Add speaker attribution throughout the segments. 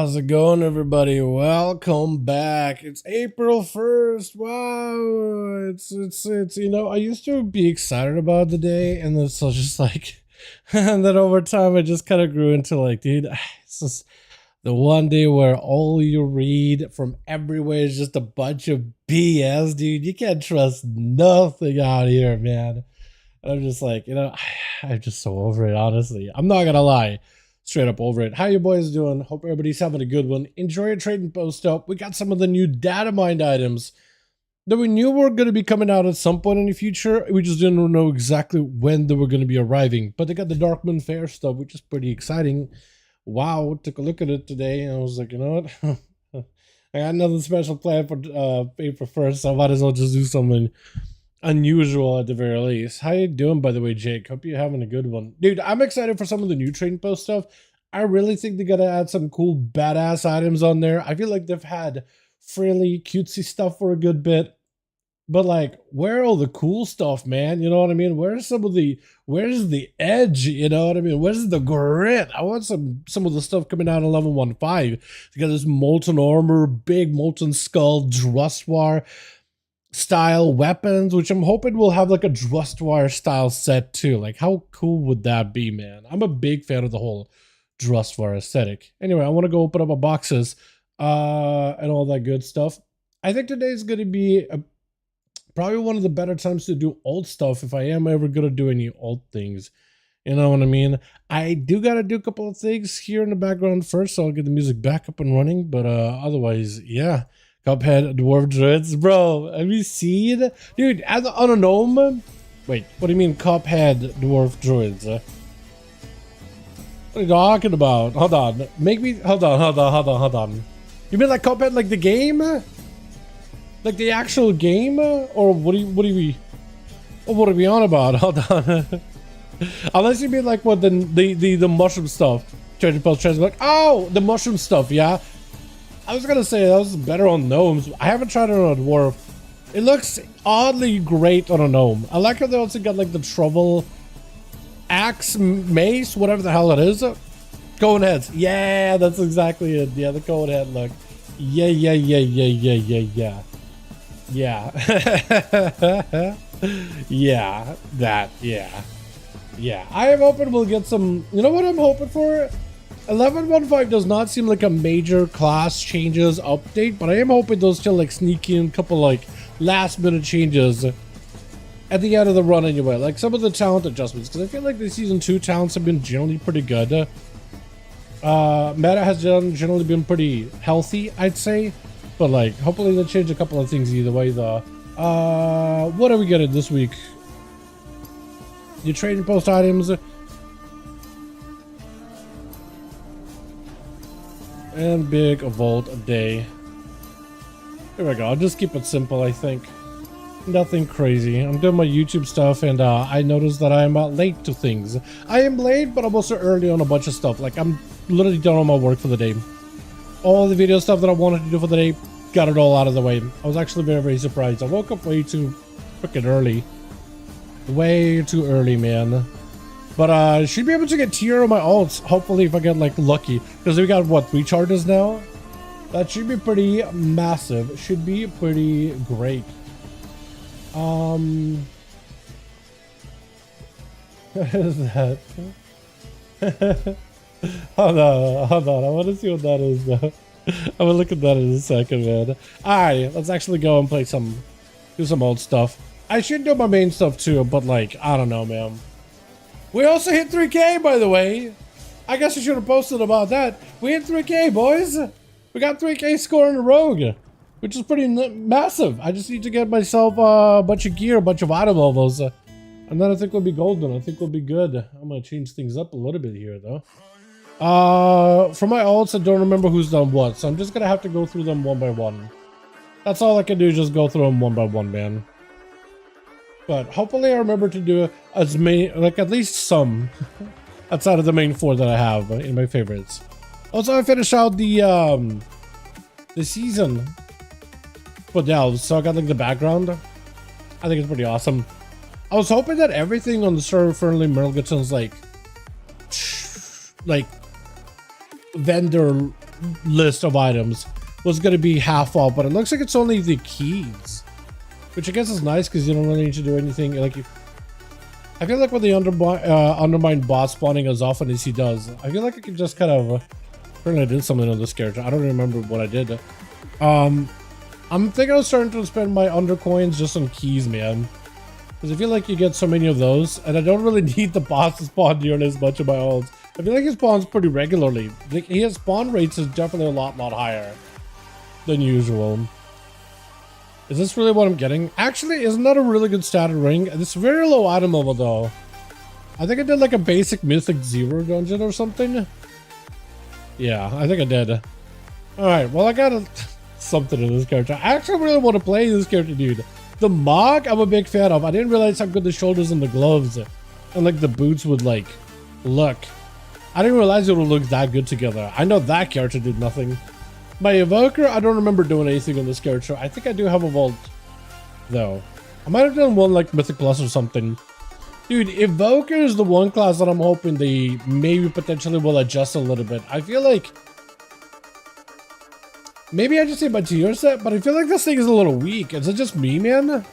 Speaker 1: How's it going, everybody? Welcome back. It's April 1st. Wow. It's you know, I used to be excited about the day, and then so just like and then over time I just kind of grew into like, dude, it's just the one day where all you read from everywhere is just a bunch of BS, dude. You can't trust nothing out here, man. And I'm just like, I'm just so over it, honestly. I'm not gonna lie. Straight up over it. How you boys doing? Hope everybody's having a good one. Enjoy your trading post up. We got some of the new data mined items that we knew were going to be coming out at some point in the future. We just didn't know exactly when they were going to be arriving. But they got the Darkman Fair stuff, which is pretty exciting. Wow, took a look at it today, and I was like, you know what? I got nothing special planned for April 1st, so I might as well just do something unusual at the very least. How you doing, by the way, Jake? Hope you're having a good one. Dude, I'm excited for some of the new trading post stuff. I really think they gotta add some cool badass items on there. I feel like they've had frilly cutesy stuff for a good bit, but like, where are all the cool stuff, man? You know what I mean? Where's the edge? You know what I mean? Where's the grit? I want some of the stuff coming out in 11.15. They got this molten armor, big molten skull, Drustwar style weapons, which I'm hoping will have like a Drustwire style set too. Like, how cool would that be, man? I'm a big fan of the whole Drustwire aesthetic. Anyway, I want to go open up my boxes and all that good stuff. I think today is going to be probably one of the better times to do old stuff if I am ever going to do any old things. You know what I mean? I do got to do a couple of things here in the background first, so I'll get the music back up and running. But otherwise, yeah. Cuphead, Dwarf Druids. Bro, have you seen? Dude, on a gnome? Wait, what do you mean Cuphead, Dwarf Druids? What are you talking about? Hold on. Hold on. You mean like Cuphead, like the game? Like the actual game? Or what are we on about? Hold on. Unless you mean like what the mushroom stuff. Treasure post, like, oh, the mushroom stuff, yeah. I was gonna say that was better on gnomes. I haven't tried it on a dwarf. It looks oddly great on a gnome. I like how they also got like the trouble axe, mace, whatever the hell it is. Cone heads. Yeah, that's exactly it. Yeah, the cone head look. Yeah. Yeah, that, yeah. I am hoping we'll get some, you know what I'm hoping for? 11.15 does not seem like a major class changes update, but I am hoping they'll still like sneak in a couple like last minute changes at the end of the run anyway, like some of the talent adjustments, because I feel like the season 2 talents have been generally pretty good. Meta has generally been pretty healthy, I'd say, but like hopefully they'll change a couple of things either way though. What are we getting this week? Your trading post items. And big vault a day. Here we go. I'll just keep it simple, I think. Nothing crazy. I'm doing my YouTube stuff, and I noticed that I am late to things. I am late, but I'm also early on a bunch of stuff. Like, I'm literally done on my work for the day. All the video stuff that I wanted to do for the day, got it all out of the way. I was actually very, very surprised. I woke up way too freaking early. Way too early, man. But I should be able to get tier on my alts, hopefully, if I get like lucky. Because we got what, 3 charges now? That should be pretty massive. Should be pretty great. What is that? Hold on. I want to see what that is though. I'm gonna look at that in a second, man. Alright, let's actually go and do some old stuff. I should do my main stuff too, but like, I don't know, man. We also hit 3K, by the way. I guess I should have posted about that. We hit 3K, boys. We got 3K score in a rogue, which is pretty massive. I just need to get myself a bunch of gear, a bunch of item levels, and then I think we'll be golden. I think we'll be good. I'm gonna change things up a little bit here, though. For my alts, I don't remember who's done what, so I'm just gonna have to go through them one by one. That's all I can do, just go through them one by one, man. But hopefully I remember to do as many, like at least some, outside of the main 4 that I have in my favorites. Also, I finished out the season for Delves, so I got like the background. I think it's pretty awesome. I was hoping that everything on the server friendly Merlgitson's like vendor list of items was going to be half off, but it looks like it's only the keys, which I guess is nice because you don't really need to do anything. Like, I feel like when the undermine boss spawning as often as he does, I feel like I can just kind of apparently I did something on this character. I don't remember what I did. I'm thinking of starting to spend my undercoins just on keys, man, because I feel like you get so many of those, and I don't really need the boss to spawn nearly as much of my ults. I feel like he spawns pretty regularly. Like, his spawn rates is definitely a lot higher than usual. Is this really what I'm getting? Actually, isn't that a really good starter ring? It's very low item level though. I think I did like a basic mythic 0 dungeon or something. Yeah, I think I did. Alright, well I got something in this character. I actually really want to play this character, dude. The Mog, I'm a big fan of. I didn't realize how good the shoulders and the gloves and like the boots would like look. I didn't realize it would look that good together. I know that character did nothing. My Evoker, I don't remember doing anything on this character. I think I do have a vault, though. I might have done one like Mythic Plus or something. Dude, Evoker is the one class that I'm hoping they maybe potentially will adjust a little bit. I feel like maybe I just need my tier set, but I feel like this thing is a little weak. Is it just me, man?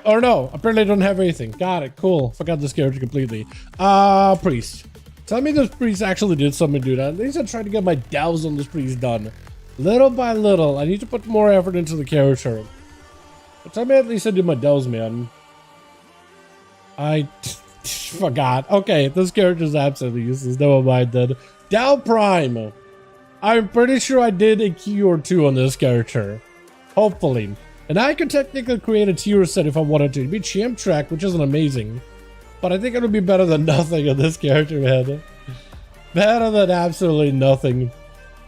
Speaker 1: Or no, apparently I don't have anything. Got it, cool. Forgot this character completely. Priest. Tell me this priest actually did something, dude. At least I tried to get my delves on this priest done. Little by little, I need to put more effort into the character. But tell me at least I did my delves, man. I forgot. Okay, this character is absolutely useless. Never mind then. Dal Prime. I'm pretty sure I did a key or two on this character. Hopefully. And I could technically create a tier set if I wanted to. It'd be champ track, which isn't amazing. But I think it would be better than nothing on this character, man. Better than absolutely nothing.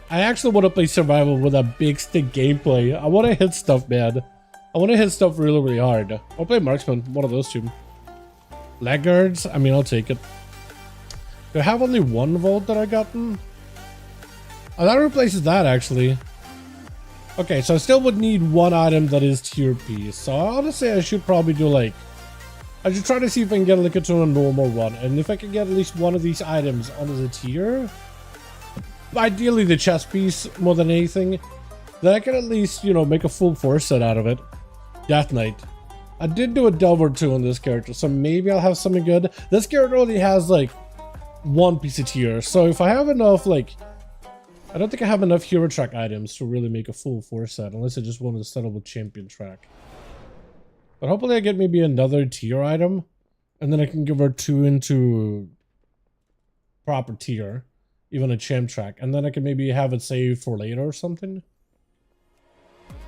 Speaker 1: I actually want to play survival with a big stick gameplay. I want to hit stuff, man. I want to hit stuff really hard. I'll play marksman, one of those two. Leg guards, I mean, I'll take it. Do I have only one vault that I gotten? Oh, that replaces that, actually. Okay, so I still would need one item that is tier P. So honestly, I should probably do like... I should try to see if I can get like a normal one. And if I can get at least one of these items onto the tier, ideally the chest piece more than anything, then I can at least, you know, make a full force set out of it. Death Knight. I did do a delve or two on this character, so maybe I'll have something good. This character only has like one piece of tier, so if I have enough, like, I don't think I have enough hero track items to really make a full force set, unless I just wanted to settle with champion track. But hopefully I get maybe another tier item, and then I can give her 2 into proper tier, even a champ track, and then I can maybe have it saved for later or something.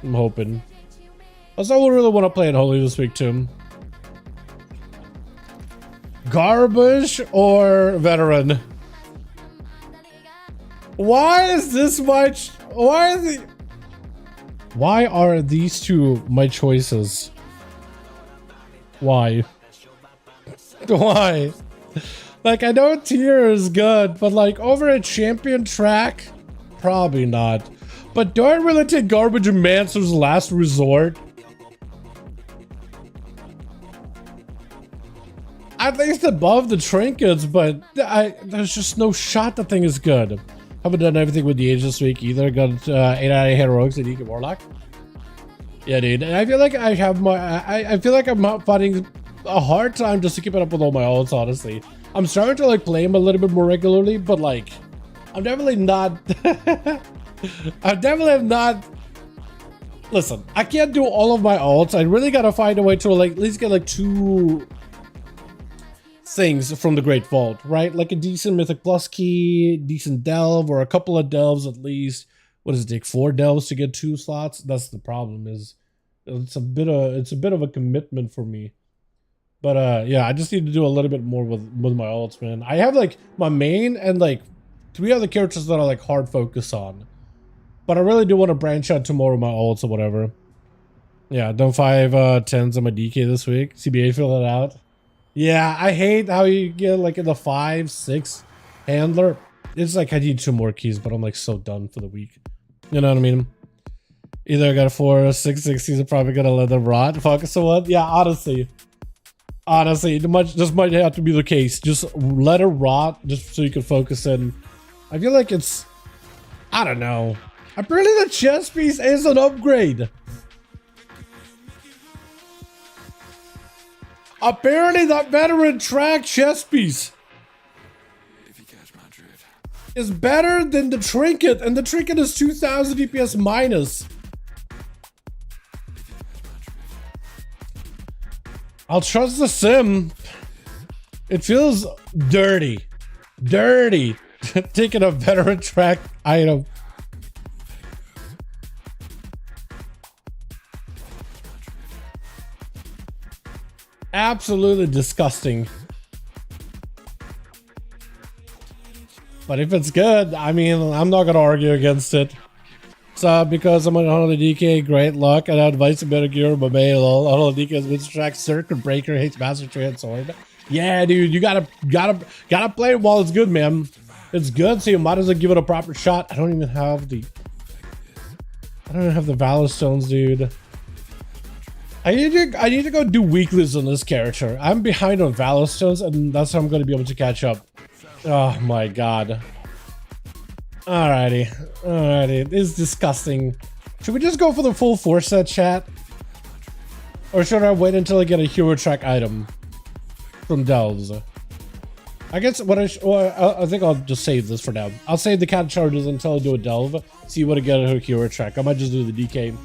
Speaker 1: I'm hoping. Also, I really want to play it Holy this week too. Garbage or veteran? Why is this much? Why are these two my choices? Why? Why? Like, I know tier is good, but like over a champion track, probably not. But do I really take Garbage and Mancer's Last Resort? At least above the trinkets, but there's just no shot the thing is good. Haven't done everything with the age this week either. Got 8 out of heroics and Eke Warlock. Yeah, dude. And I feel like I have my. I feel like I'm finding a hard time just to keep it up with all my ults. Honestly, I'm starting to like play them a little bit more regularly, but like, I'm definitely not. I definitely am not. Listen, I can't do all of my ults. I really gotta find a way to like at least get like 2 things from the Great Vault, right? Like a decent Mythic Plus key, decent delve, or a couple of delves at least. What does it take? 4 delves to get 2 slots? That's the problem. Is it's a bit of a commitment for me. But yeah, I just need to do a little bit more with my ults, man. I have like my main and like 3 other characters that I like hard focus on. But I really do want to branch out to more of my ults or whatever. Yeah, done 5 10s on my DK this week. CBA fill it out. Yeah, I hate how you get like in the 5, 6 handler. It's like I need 2 more keys, but I'm like so done for the week. You know what I mean? Either I got a 4 or 6 60s. I'm probably gonna let them rot. Focus on what? Yeah, honestly, this might have to be the case. Just let her rot, just so you can focus in. I feel like it's I don't know. Apparently the chest piece is an upgrade. Apparently that veteran track chest piece is better than the trinket, and the trinket is 2000 DPS minus. I'll trust the sim. It feels dirty. Dirty. Taking a veteran track item. Absolutely disgusting. But if it's good, I mean, I'm not gonna argue against it. So because I'm on the DK, great luck, and I advise a better gear, but mail all the DK's with track circuit breaker, hates master trade sword. Yeah, dude, you gotta play it while it's good, man. It's good, so you might as well give it a proper shot. I don't even have the Valor Stones, dude. I need to go do weeklies on this character. I'm behind on Valor Stones, and that's how I'm gonna be able to catch up. Oh my god. Alrighty, it's disgusting. Should we just go for the full 4-set, chat? Or should I wait until I get a hero track item from Delves? I guess what I think I'll just save this for now. I'll save the cat charges until I do a delve, see what I get a hero track. I might just do the DK.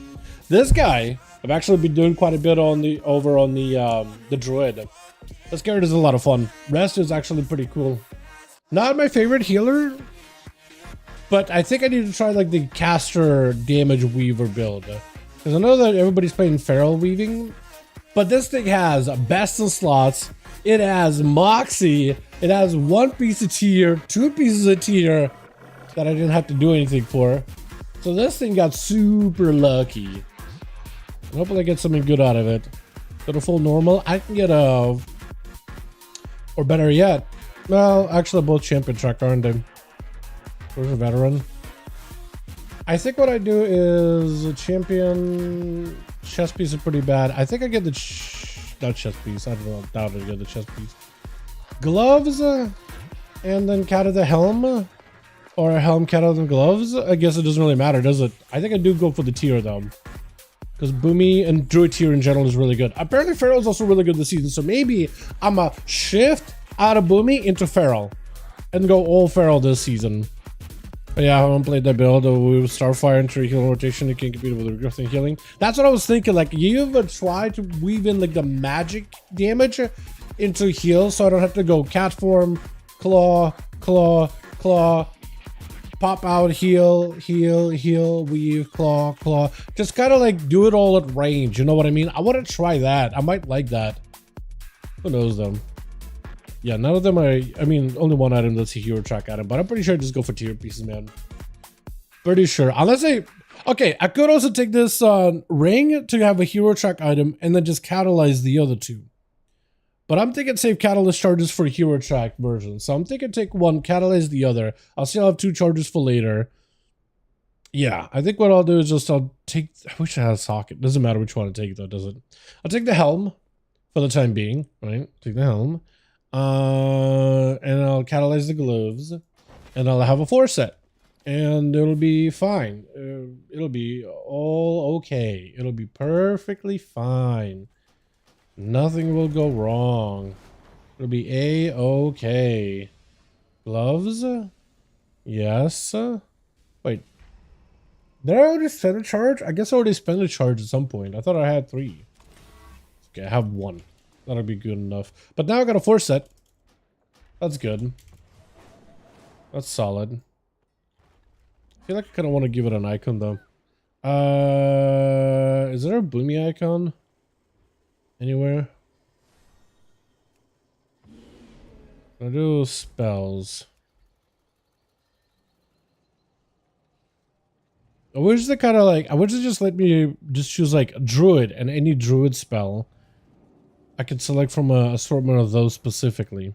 Speaker 1: This guy, I've actually been doing quite a bit on the druid. This character is a lot of fun. Rest is actually pretty cool. Not my favorite healer, but I think I need to try like the caster damage weaver build, because I know that everybody's playing feral weaving, but this thing has best in slots. It has moxie. It has 1 piece of tier, 2 pieces of tier that I didn't have to do anything for. So this thing got super lucky. Hopefully I get something good out of it. Go to full normal. I can get a, or better yet, well, actually both champion track, aren't they? Where's a veteran? I think what I do is a champion chest piece is pretty bad. I think I get the not chest piece. I don't know. Doubt I get the chest piece. Gloves, and then cat of the helm, or a helm cat of the gloves. I guess it doesn't really matter, does it? I think I do go for the tier though, because Boomy and Druid tier in general is really good. Apparently Feral is also really good this season, so maybe I'm a shift out of Boomy into Feral and go all Feral this season. But yeah, I haven't played that build. With Starfire and Tree heal rotation, you can't compete with the Grifting healing. That's what I was thinking. Like, you even try to weave in like the magic damage into heal, so I don't have to go cat form, claw, claw, claw, pop out, heal, heal, heal, weave, claw, claw. Just kind of like do it all at range. You know what I mean? I want to try that. I might like that. Who knows though? Yeah, none of them are, I mean, only one item that's a hero track item, but I'm pretty sure I just go for tier pieces, man. Pretty sure. Unless okay, I could also take this ring to have a hero track item and then just catalyze the other two. But I'm thinking save catalyst charges for hero track version. So I'm thinking take one, catalyze the other. I'll still have 2 charges for later. Yeah, I think what I'll do is just I wish I had a socket. Doesn't matter which one I take though, does it? I'll take the helm for the time being, right? Take the helm. And I'll catalyze the gloves, and I'll have a 4-set, and it'll be fine. It'll be all okay. It'll be perfectly fine. Nothing will go wrong. It'll be a-okay. Gloves? Yes. Wait. Did I already spend a charge? I guess I already spent a charge at some point. I thought I had 3. Okay, I have 1. That'll be good enough. But now I got a 4-set. That's good. That's solid. I feel like I kind of want to give it an icon though. Is there a Boomy icon anywhere? I'll do spells. I wish they kind of like, I wish they just let me just choose like Druid and any Druid spell. I could select from a assortment of those specifically.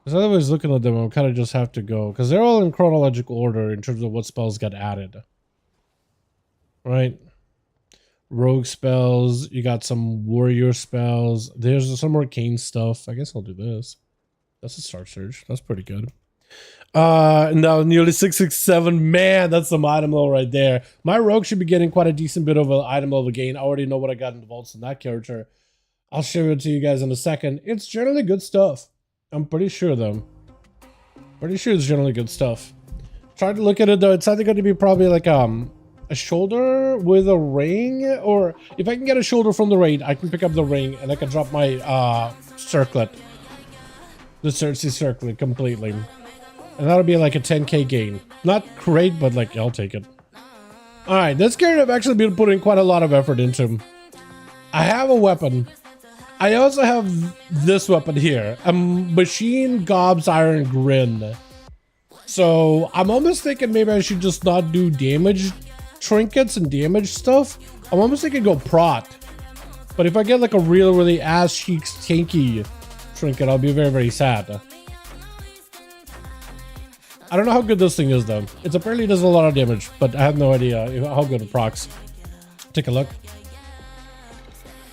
Speaker 1: Because otherwise looking at them, I kind of just have to go. Because they're all in chronological order in terms of what spells got added. Right? Rogue spells. You got some warrior spells. There's some arcane stuff. I guess I'll do this. That's a Star Surge. That's pretty good. No, nearly 667. Man, that's some item level right there. My rogue should be getting quite a decent bit of an item level gain. I already know what I got in the vaults in that character. I'll show it to you guys in a second. It's generally good stuff. I'm pretty sure though. Pretty sure it's generally good stuff. Try to look at it though. It's either going to be probably like a shoulder with a ring, or if I can get a shoulder from the raid, I can pick up the ring and I can drop my circlet. The Cersei circlet completely. And that'll be like a 10k gain. Not great, but like, I'll take it. Alright, this character I've actually been putting quite a lot of effort into. I have a weapon. I also have this weapon here. A Machine Gob's Iron Grin. So, I'm almost thinking maybe I should just not do damage trinkets and damage stuff. I'm almost thinking go prot. But if I get like a really ass cheeks tanky trinket, I'll be very sad. I don't know how good this thing is though. It apparently does a lot of damage, but I have no idea how good it procs. Take a look.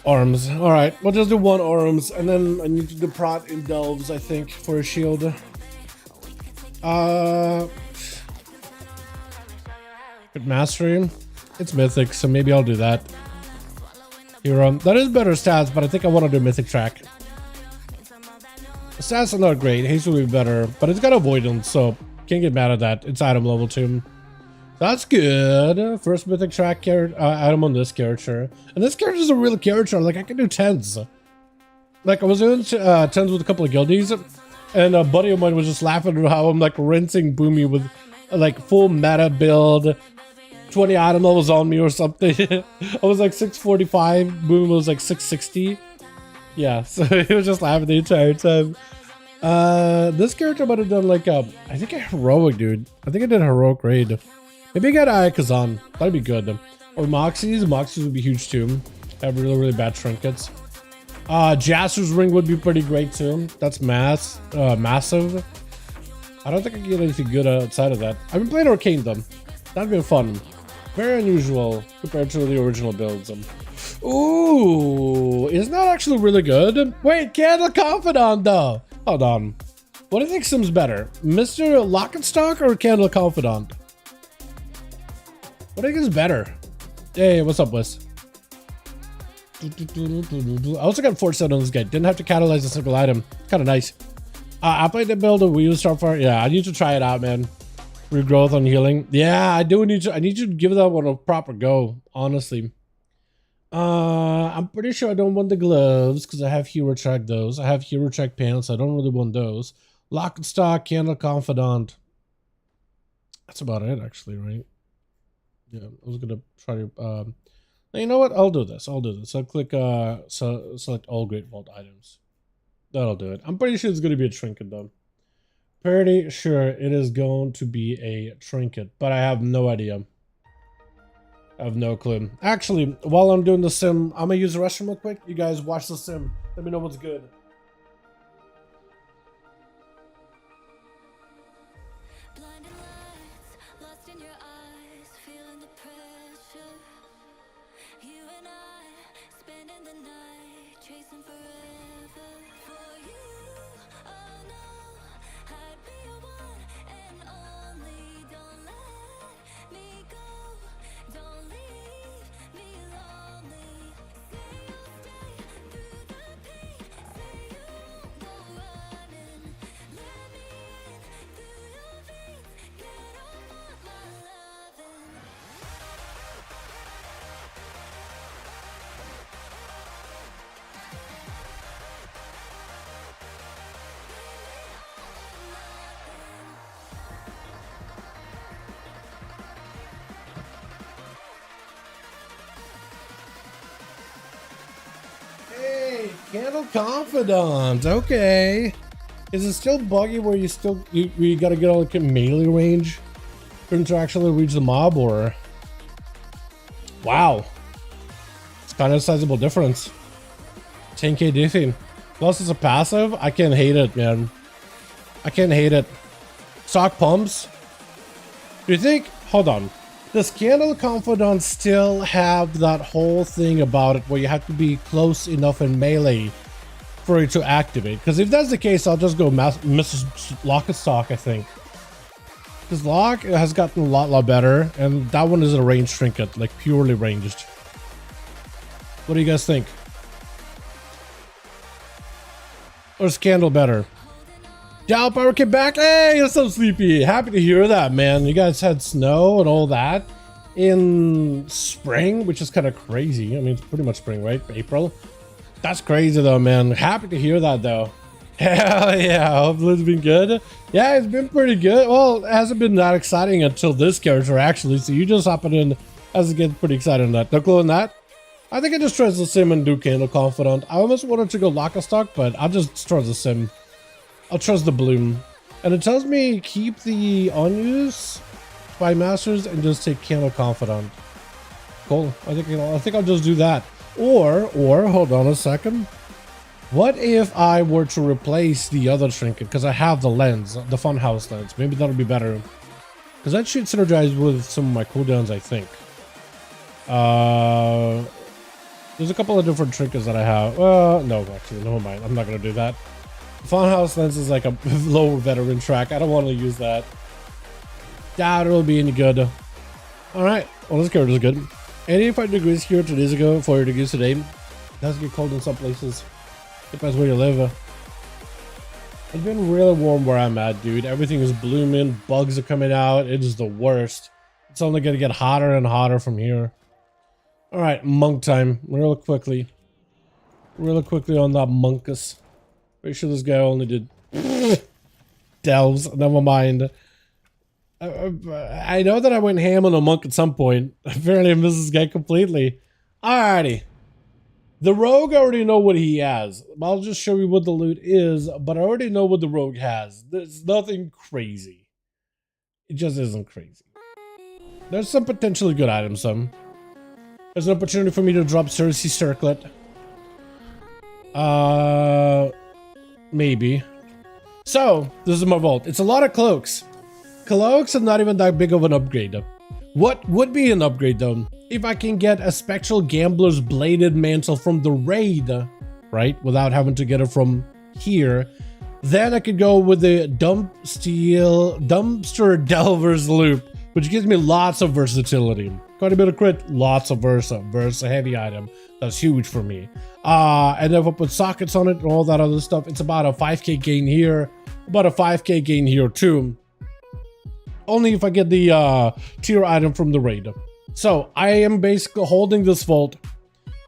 Speaker 1: Arms. Alright, we'll just do one arms, and then I need to do prot in delves, I think, for a shield. Good mastery. It's mythic, so maybe I'll do that. Hero. That is better stats, but I think I want to do mythic track. The stats are not great. Haste will be better, but it's got avoidance, so can't get mad at that. It's item level 2. That's good. First mythic track item on this character. And this character is a real character. Like, I can do 10s. Like, I was doing 10s with a couple of guildies, and a buddy of mine was just laughing at how I'm, like, rinsing Boomy with, like, full meta build. 20 item levels on me or something. I was, like, 645. Boomy was, like, 660. Yeah, so he was just laughing the entire time. This character might have done, like, I think a heroic, dude. I think I did a heroic raid. Maybe I got Ayakazan. That'd be good. Or Moxies. Moxies would be huge too. Have really bad trinkets. Jaster's ring would be pretty great too. That's massive. I don't think I can get anything good outside of that. I've been playing Arcane though. That'd been fun. Very unusual compared to the original builds. Ooh, isn't that actually really good? Wait, Candle Confidant though. Hold on. What do you think seems better? Mr. Locketstock or Candle Confidant? What do you think is better? Hey, what's up, Wes? I also got 4 on this guy. Didn't have to catalyze a single item. Kind of nice. I played the build of Wii U Starfire. Yeah, I need to try it out, man. Regrowth on healing. Yeah, I do need to. I need to give that one a proper go, honestly. I'm pretty sure I don't want the gloves because I have hero track those. I have hero track pants. I don't really want those. Lock and stock, Candle Confidant. That's about it, actually, right? Yeah, I was gonna try to. You know what? I'll do this. I'll click select all Great Vault items. That'll do it. I'm pretty sure it's gonna be a trinket though. Pretty sure it is going to be a trinket, but I have no idea. I have no clue. Actually, while I'm doing the sim, I'm gonna use the restroom real quick. You guys watch the sim. Let me know what's good. Candle Confidant, okay. Is it still buggy where you gotta get all like melee range for him to actually reach the mob, or? Wow. It's kind of a sizable difference. 10k diffing. Plus it's a passive. I can't hate it, man. I can't hate it. Sock pumps. Do you think, hold on. Does Candle Confidant still have that whole thing about it where you have to be close enough in melee for it to activate. Because if that's the case, I'll just go Mrs. Lock and Stock, I think. Because Lock has gotten a lot better, and that one is a ranged trinket, like purely ranged. What do you guys think? Or is Candle better? Gal Power came back. Hey, you're so sleepy. Happy to hear that, man. You guys had snow and all that in spring, which is kind of crazy. I mean, it's pretty much spring, right? April. That's crazy though, man. Happy to hear that though. Hell yeah, hopefully it's been good. Yeah, it's been pretty good. Well, it hasn't been that exciting until this character actually, so you just hopping in as it gets pretty excited on that. No clue on that? I think I just trust the sim and do Candle Confidant. I almost wanted to go Lock and Stock, but I'll just trust the sim. I'll trust the Bloom. And it tells me keep the unused by masters and just take Candle Confidant. Cool. I think I'll just do that. Or hold on a second. What if I were to replace the other trinket? Because I have the lens, the Funhouse lens. Maybe that'll be better. Because that should synergize with some of my cooldowns, I think. There's a couple of different trinkets that I have. No, actually, never mind. I'm not going to do that. Funhouse lens is like a lower veteran track. I don't want to use that. Doubt it'll be any good. Alright, well, this character is good. 85 degrees here 2 days ago, 40 degrees today. It does get cold in some places. Depends where you live. It's been really warm where I'm at, dude. Everything is blooming. Bugs are coming out. It is the worst. It's only going to get hotter and hotter from here. Alright, monk time. Real quickly on that monkus. Pretty sure this guy only did delves. Never mind. I know that I went ham on a monk at some point. Apparently I missed this guy completely. Alrighty. The rogue, I already know what he has. I'll just show you what the loot is, but I already know what the rogue has. There's nothing crazy. It just isn't crazy. There's some potentially good items, some. There's an opportunity for me to drop Cersei Circlet. Maybe. So, this is my vault. It's a lot of cloaks. Cloaks are not even that big of an upgrade. What would be an upgrade though? If I can get a Spectral Gambler's Bladed Mantle from the raid, right? Without having to get it from here. Then I could go with the Dumpster Delver's Loop, which gives me lots of versatility. Quite a bit of crit, lots of Versa heavy item. That's huge for me. And if I put sockets on it and all that other stuff, it's about a 5k gain here, about a 5k gain here too. Only if I get the tier item from the raid. So I am basically holding this vault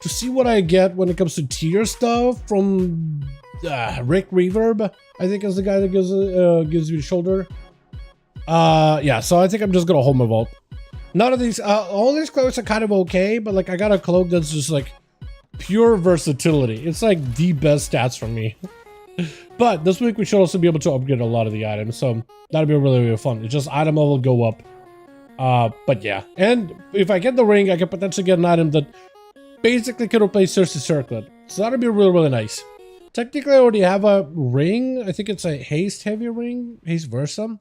Speaker 1: to see what I get when it comes to tier stuff from Rick Reverb. I think is the guy that gives me the shoulder. Yeah, so I think I'm just gonna hold my vault. None of these, all these cloaks are kind of okay, but like I got a cloak that's just like pure versatility. It's like the best stats for me. But this week we should also be able to upgrade a lot of the items, so that'll be really fun. It's just item level go up. But yeah, and if I get the ring, I can potentially get an item that basically can replace Cersei Circlet. So that'll be really nice. Technically, I already have a ring. I think it's a haste heavy ring, haste Versa.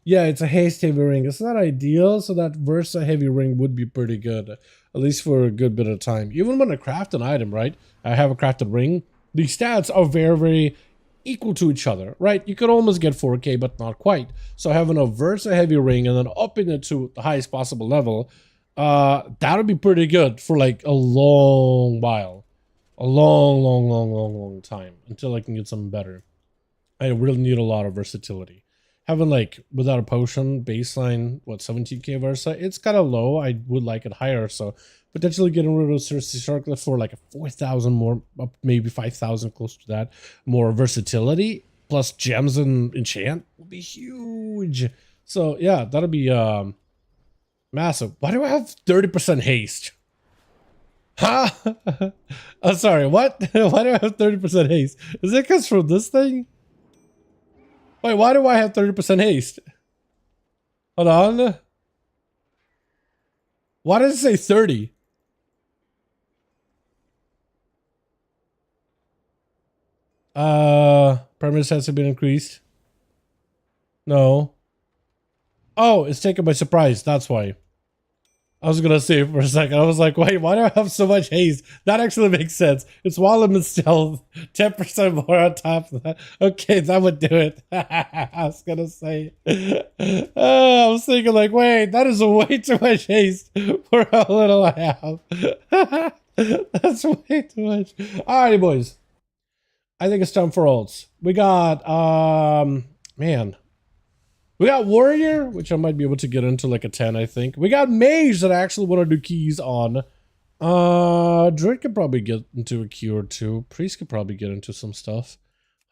Speaker 1: Yeah, it's a haste heavy ring. It's not ideal, so that Versa heavy ring would be pretty good, at least for a good bit of time. Even when I craft an item, right? I have a crafted ring. The stats are very equal to each other, right? You could almost get 4k, but not quite. So having a Versa heavy ring and then upping it to the highest possible level, that would be pretty good for like a long while. A long time until I can get something better. I really need a lot of versatility. Having like without a potion baseline, what, 17k Versa, it's kind of low. I would like it higher, so potentially getting rid of Cersei Circlet for like a 4,000 more, up maybe 5,000, close to that, more versatility plus gems and enchant will be huge. So yeah, that'll be massive. Why do I have 30% haste? Huh? I'm sorry, what? Why do I have 30% haste? Is it because from this thing? Wait, why do I have 30% haste? Hold on. Why does it say 30? Permanence has been increased. No. Oh, it's taken by surprise. That's why. I was gonna say for a second. I was like, wait, why do I have so much haste? That actually makes sense. It's while I'm in stealth, 10% more on top of that. Okay, that would do it. I was gonna say. I was thinking like, wait, that is way too much haste for how little I have. That's way too much. Alrighty, boys. I think it's time for ults. We got, man. We got Warrior, which I might be able to get into like a 10, I think. We got Mage that I actually want to do keys on. Druid could probably get into a key or two. Priest could probably get into some stuff.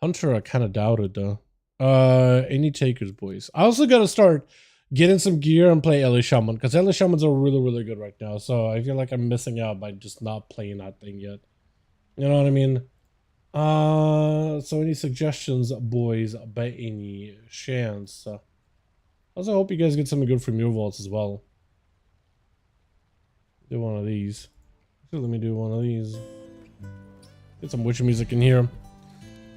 Speaker 1: Hunter, I kind of doubt it though. Any takers, boys. I also got to start getting some gear and play LA Shaman, because LA Shamans are really, really good right now. So I feel like I'm missing out by just not playing that thing yet. You know what I mean? So any suggestions, boys, by any chance? I also hope you guys get something good from your vaults as well. Do one of these. So let me do one of these. Get some witch music in here.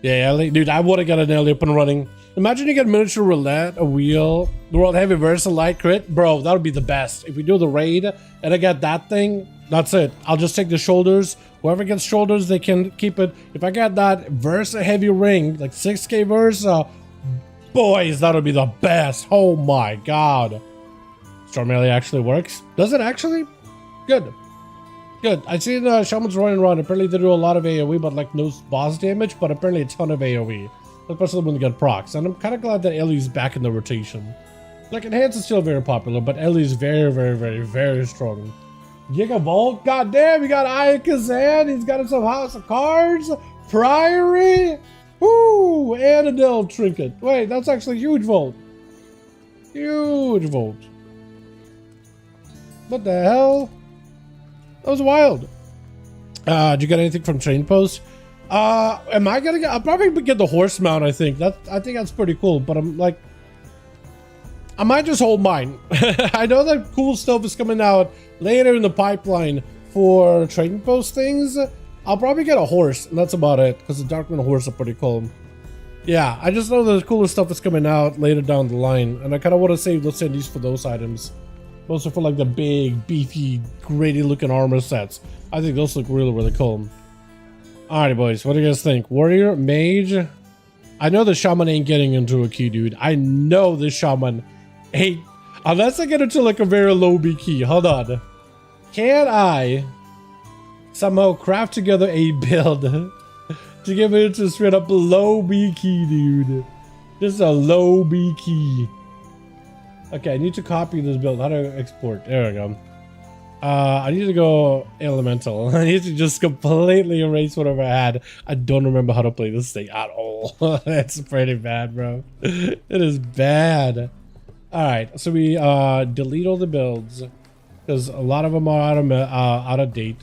Speaker 1: Yeah, dude, I would have got an LA up and running. Imagine you get miniature roulette, a wheel, the world heavy versus light crit. Bro, that would be the best. If we do the raid and I get that thing, that's it. I'll just take the shoulders. Whoever gets shoulders, they can keep it. If I get that Versa heavy ring, like 6K Versa, boys, that'll be the best. Oh my god. Storm melee actually works. Does it actually? Good. Good. I see the Shaman's running around. Apparently they do a lot of AoE, but like no boss damage, but apparently a ton of AoE. Especially when they get procs. And I'm kind of glad that Ellie's back in the rotation. Like, Enhance is still very popular, but Ellie's very, very, very, very strong. Giga Vault, goddamn, you got Iron Kazan, he's got himself House of Cards, Priory, woo, and a Del Trinket. Wait, that's actually huge Vault. Huge Vault. What the hell? That was wild. Did you get anything from Train Post? Am I gonna get? I'll probably get the horse mount. I think that's pretty cool. But I'm like, I might just hold mine. I know that cool stuff is coming out later in the pipeline for Trading Post things. I'll probably get a horse, and that's about it. Because the Darkman horse are pretty cool. Yeah, I just know the coolest stuff is coming out later down the line, and I kind of want to save those candies for those items. Those are for like the big, beefy, grady looking armor sets. I think those look really, really cool. Alrighty, boys, what do you guys think? Warrior, Mage? I know the Shaman ain't getting into a key, dude. I know the Shaman ain't. Unless I get into like a very low B key. Hold on. Can I somehow craft together a build to give it to straight up low B key, dude? Just a low B key. Okay, I need to copy this build. How do I export? There we go. I need to go elemental. I need to just completely erase whatever I had. I don't remember how to play this thing at all. It's pretty bad, bro. It is bad. Alright, so we delete all the builds because a lot of them are out of date.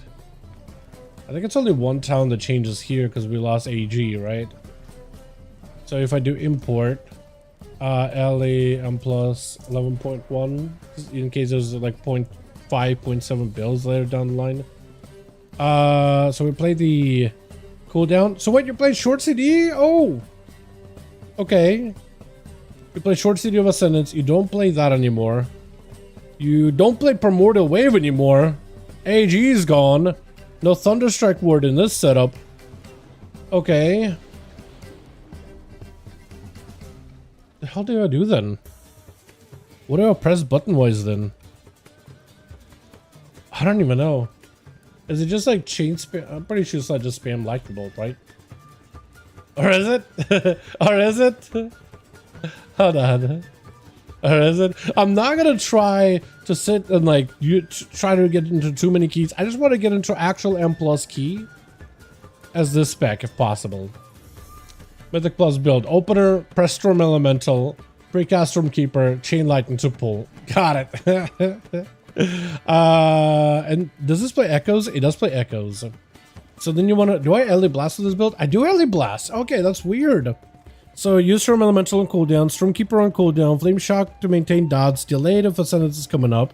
Speaker 1: I think it's only one town that changes here because we lost AG, right? So if I do import LA M plus 11.1 in case there's like 0.5, 0.7 builds later down the line. So we play the cooldown. So wait, you play short CD? Oh, okay. You play short CD of Ascendance. You don't play that anymore. You don't play Primordial Wave anymore. AG is gone. No Thunderstrike Ward in this setup. Okay. The hell do I do then? What do I press button-wise then? I don't even know. Is it just like chain spam? I'm pretty sure it's not just spam like the bolt, right? Or is it? Or is it? Hold on. Or is it? I'm not gonna try to sit and like try to get into too many keys. I just want to get into actual M plus key as this spec if possible. Mythic plus build. Opener, press Storm Elemental, precast Stormkeeper, Chain Lightning to pull. Got it. And does this play Echoes? It does play Echoes. So then you want to... Do I LA Blast with this build? I do LA Blast. Okay, that's weird. So use Storm Elemental on cooldown, Stormkeeper on cooldown, Flame Shock to maintain dodge, delayed if Ascendance is coming up.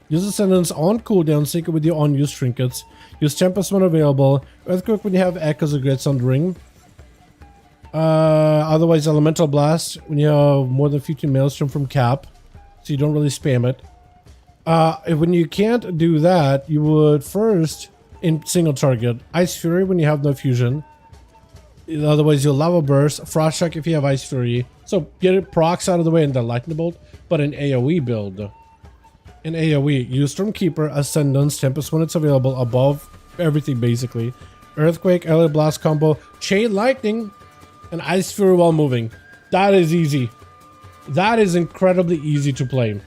Speaker 1: Use Ascendance on cooldown, sync it with your unused trinkets. Use Tempest when available. Earthquake when you have Echoes or Great Sundering. Otherwise Elemental Blast when you have more than 15 Maelstrom from cap, so you don't really spam it. When you can't do that, you would first, in single target, Ice Fury when you have no fusion. Otherwise, you'll Lava Burst, Frost Shock if you have Ice Fury. So get it procs out of the way and then Lightning Bolt. But in AoE build, in AoE, use Stormkeeper, Ascendance, Tempest when it's available, above everything basically. Earthquake, Early Blast combo, Chain Lightning, and Ice Fury while moving. That is easy. That is incredibly easy to play.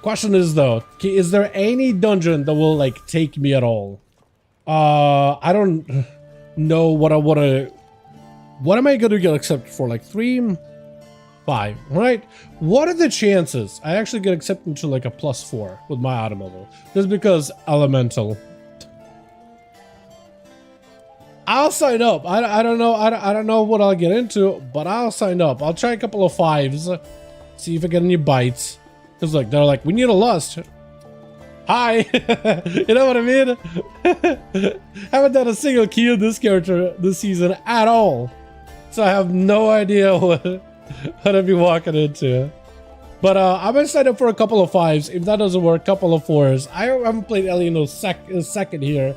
Speaker 1: Question is though, is there any dungeon that will like take me at all? I don't know what I wanna. What am I gonna get accepted for? Like 3, 5, right? What are the chances I actually get accepted to like a +4 with my item level? Just because elemental. I'll sign up. I don't know. I don't know what I'll get into, but I'll sign up. I'll try a couple of 5s, see if I get any bites. Cause like they're like, we need a lust. Hi, you know what I mean? Haven't done a single kill this character this season at all, so I have no idea what I'd be walking into. But I'm gonna sign up for a couple of 5s. If that doesn't work, a couple of 4s. I haven't played Ellie in a second here,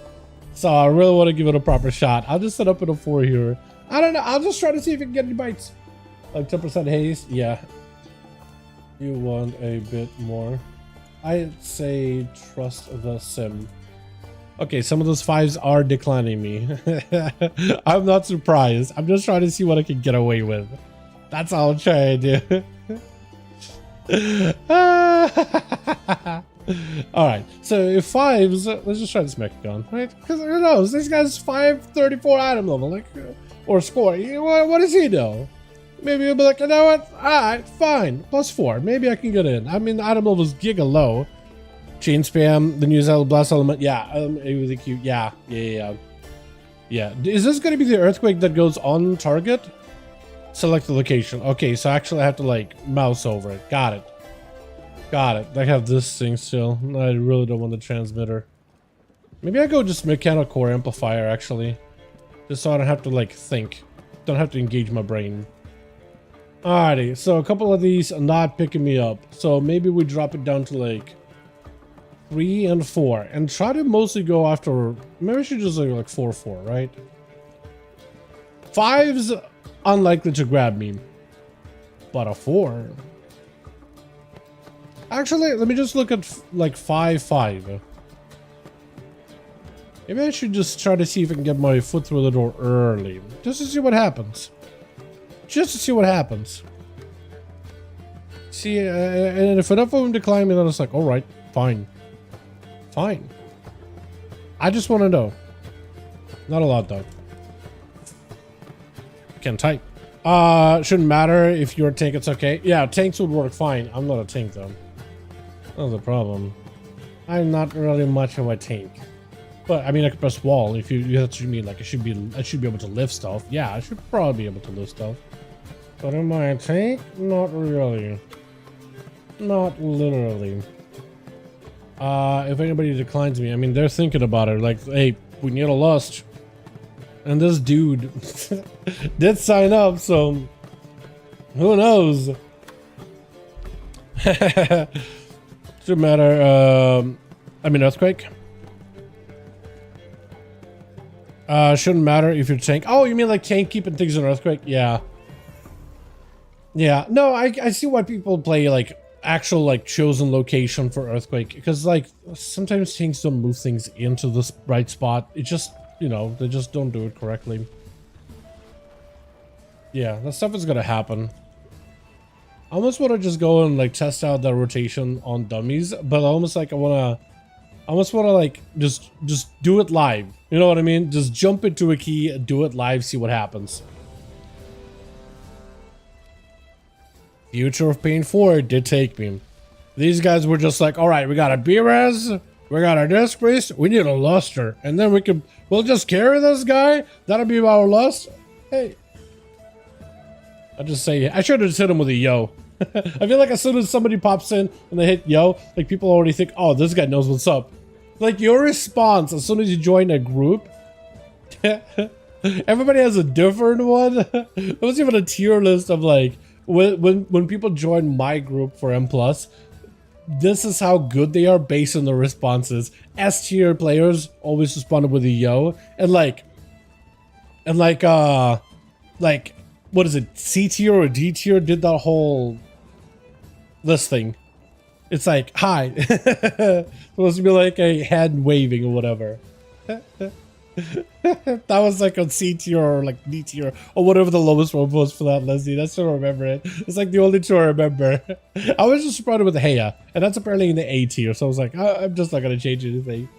Speaker 1: so I really want to give it a proper shot. I'll just set up in a 4 here. I don't know. I'll just try to see if I can get any bites. Like 10% haste. Yeah. You want a bit more. I'd say trust the sim. Okay, some of those 5s are declining me. I'm not surprised. I'm just trying to see what I can get away with. That's all I'm trying to do. Alright, so if 5s, let's just try this Mechagon, right? Because who knows? This guy's 534 item level, like, or score. What does he know? Maybe you'll be like, you know what? Alright, fine. +4. Maybe I can get in. I mean, the item level is giga low. Chain spam, the new Zelda Blast element. Yeah, it was a cute. Yeah. Is this going to be the earthquake that goes on target? Select the location. Okay, so actually I have to like mouse over it. Got it. I have this thing still. I really don't want the transmitter. Maybe I go just mechanical core amplifier actually. Just so I don't have to like think. Don't have to engage my brain. Alrighty, so a couple of these are not picking me up. So maybe we drop it down to like 3 and 4 and try to mostly go after, maybe we should just like 4, right? 5's unlikely to grab me, but a 4. Actually, let me just look at like 5. Maybe I should just try to see if I can get my foot through the door early, just to see what happens. See, and if enough of them decline me, then it's like, all right, fine. I just want to know. Not a lot though. Can type. Shouldn't matter if you're a tank. It's okay. Yeah, tanks would work fine. I'm not a tank though. That's the problem. I'm not really much of a tank. But I mean, I could press wall if you. That's what you mean. Like I should be able to lift stuff. Yeah, I should probably be able to lift stuff. But am I a tank? Not really. Not literally. If anybody declines me, I mean, they're thinking about it. Like, hey, we need a lust. And this dude did sign up, so who knows? Shouldn't matter. I mean, earthquake. Shouldn't matter if you're tank. Oh, you mean like tank keeping things in earthquake? Yeah. Yeah. No, I see why people play like actual like chosen location for earthquake, because like sometimes tanks don't move things into this right spot. It just, you know, they just don't do it correctly. Yeah, that stuff is gonna happen. I almost want to just go and like test out the rotation on dummies, but almost like I almost want to like just do it live. You know what I mean? Just jump into a key, do it live, see what happens. Future of Pain 4 did take me. These guys were just like, all right, we got a B-Res, we got a Disc Priest, we need a Luster, and then we'll just carry this guy. That'll be our lust. Hey, I just say, I should have just hit him with a yo. I feel like as soon as somebody pops in and they hit yo, like people already think, oh, this guy knows what's up. Like your response as soon as you join a group, everybody has a different one. There was even a tier list of like, when people join my group for M+, this is how good they are based on the responses. S tier players always responded with a yo, and like what is it? C tier or D tier did that whole this thing. It's like hi, supposed to be like a hand waving or whatever. That was like on C tier or like D tier or whatever the lowest one was for that, Leslie. I still remember it. It's like the only two I remember. I was just responding with Heya, and that's apparently in the A tier. So I was like, I'm just not gonna change anything.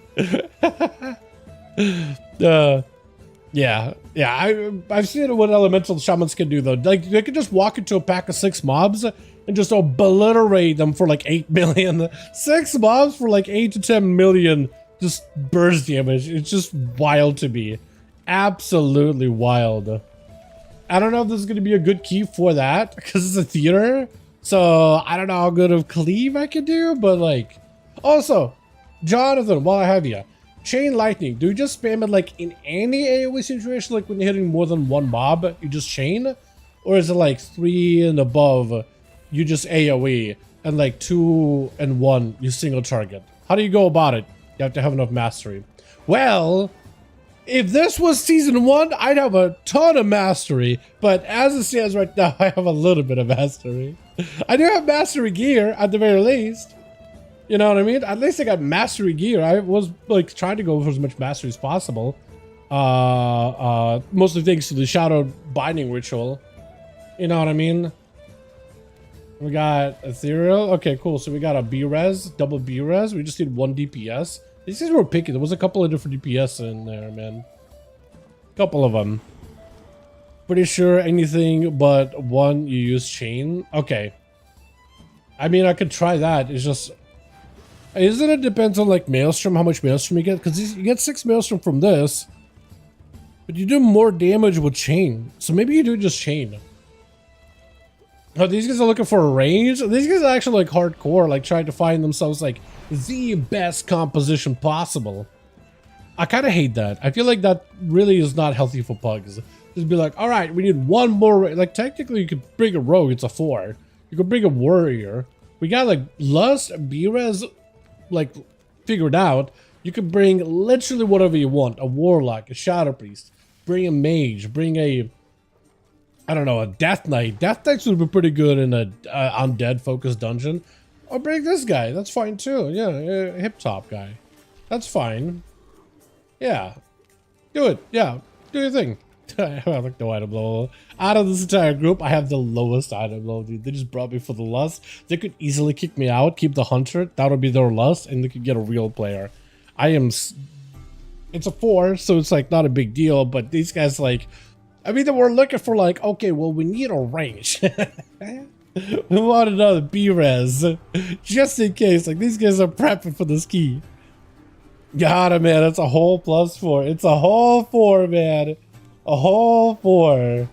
Speaker 1: Yeah, I've seen what elemental shamans can do though. Like they can just walk into a pack of 6 mobs and just obliterate them for like 8 million. 6 mobs for like 8 to 10 million. Just burst damage. It's just wild to me. Absolutely wild. I don't know if this is going to be a good key for that because it's a theater. So I don't know how good of cleave I can do, but like, also, Jonathan, while I have you, chain lightning. Do you just spam it like in any AoE situation, like when you're hitting more than 1 mob, you just chain? Or is it like 3 and above, you just AoE, and like 2 and 1, you single target? How do you go about it? You have to have enough mastery. Well, if this was season 1, I'd have a ton of mastery. But as it stands right now, I have a little bit of mastery. I do have mastery gear at the very least. You know what I mean? At least I got mastery gear. I was like trying to go for as much mastery as possible. Mostly thanks to the shadow binding ritual. You know what I mean? We got ethereal. Okay, cool. So we got a B-res, double B-res. We just need 1 DPS. These guys were picky. There was a couple of different DPS in there, man. Couple of them. Pretty sure anything but 1 you use chain. Okay. I mean, I could try that. It's just... Isn't it depends on like Maelstrom, how much Maelstrom you get? Because you get 6 Maelstrom from this. But you do more damage with chain. So maybe you do just chain. Oh, these guys are looking for a range? These guys are actually like hardcore, like trying to find themselves like the best composition possible. I kind of hate that. I feel like that really is not healthy for pugs. Just be like, all right, we need 1 more. Like technically you could bring a rogue, it's a 4. You could bring a warrior. We got like Lust, B-res, like figured out. You could bring literally whatever you want. A warlock, a shadow priest, bring a mage, bring a... I don't know, a Death Knight. Death Knights would be pretty good in a undead focused dungeon. Or bring this guy. That's fine too. Yeah, a hip top guy. That's fine. Yeah. Do it. Yeah. Do your thing. I have like no item level. Out of this entire group, I have the lowest item level, dude. They just brought me for the lust. They could easily kick me out, keep the hunter. That would be their lust, and they could get a real player. I am... It's a 4, so it's like not a big deal, but these guys like... I mean, they were looking for like, okay, well, we need a range. We want another B-res. Just in case. Like, these guys are prepping for this key. Got it, man. It's a whole +4. It's a whole 4, man. A whole 4.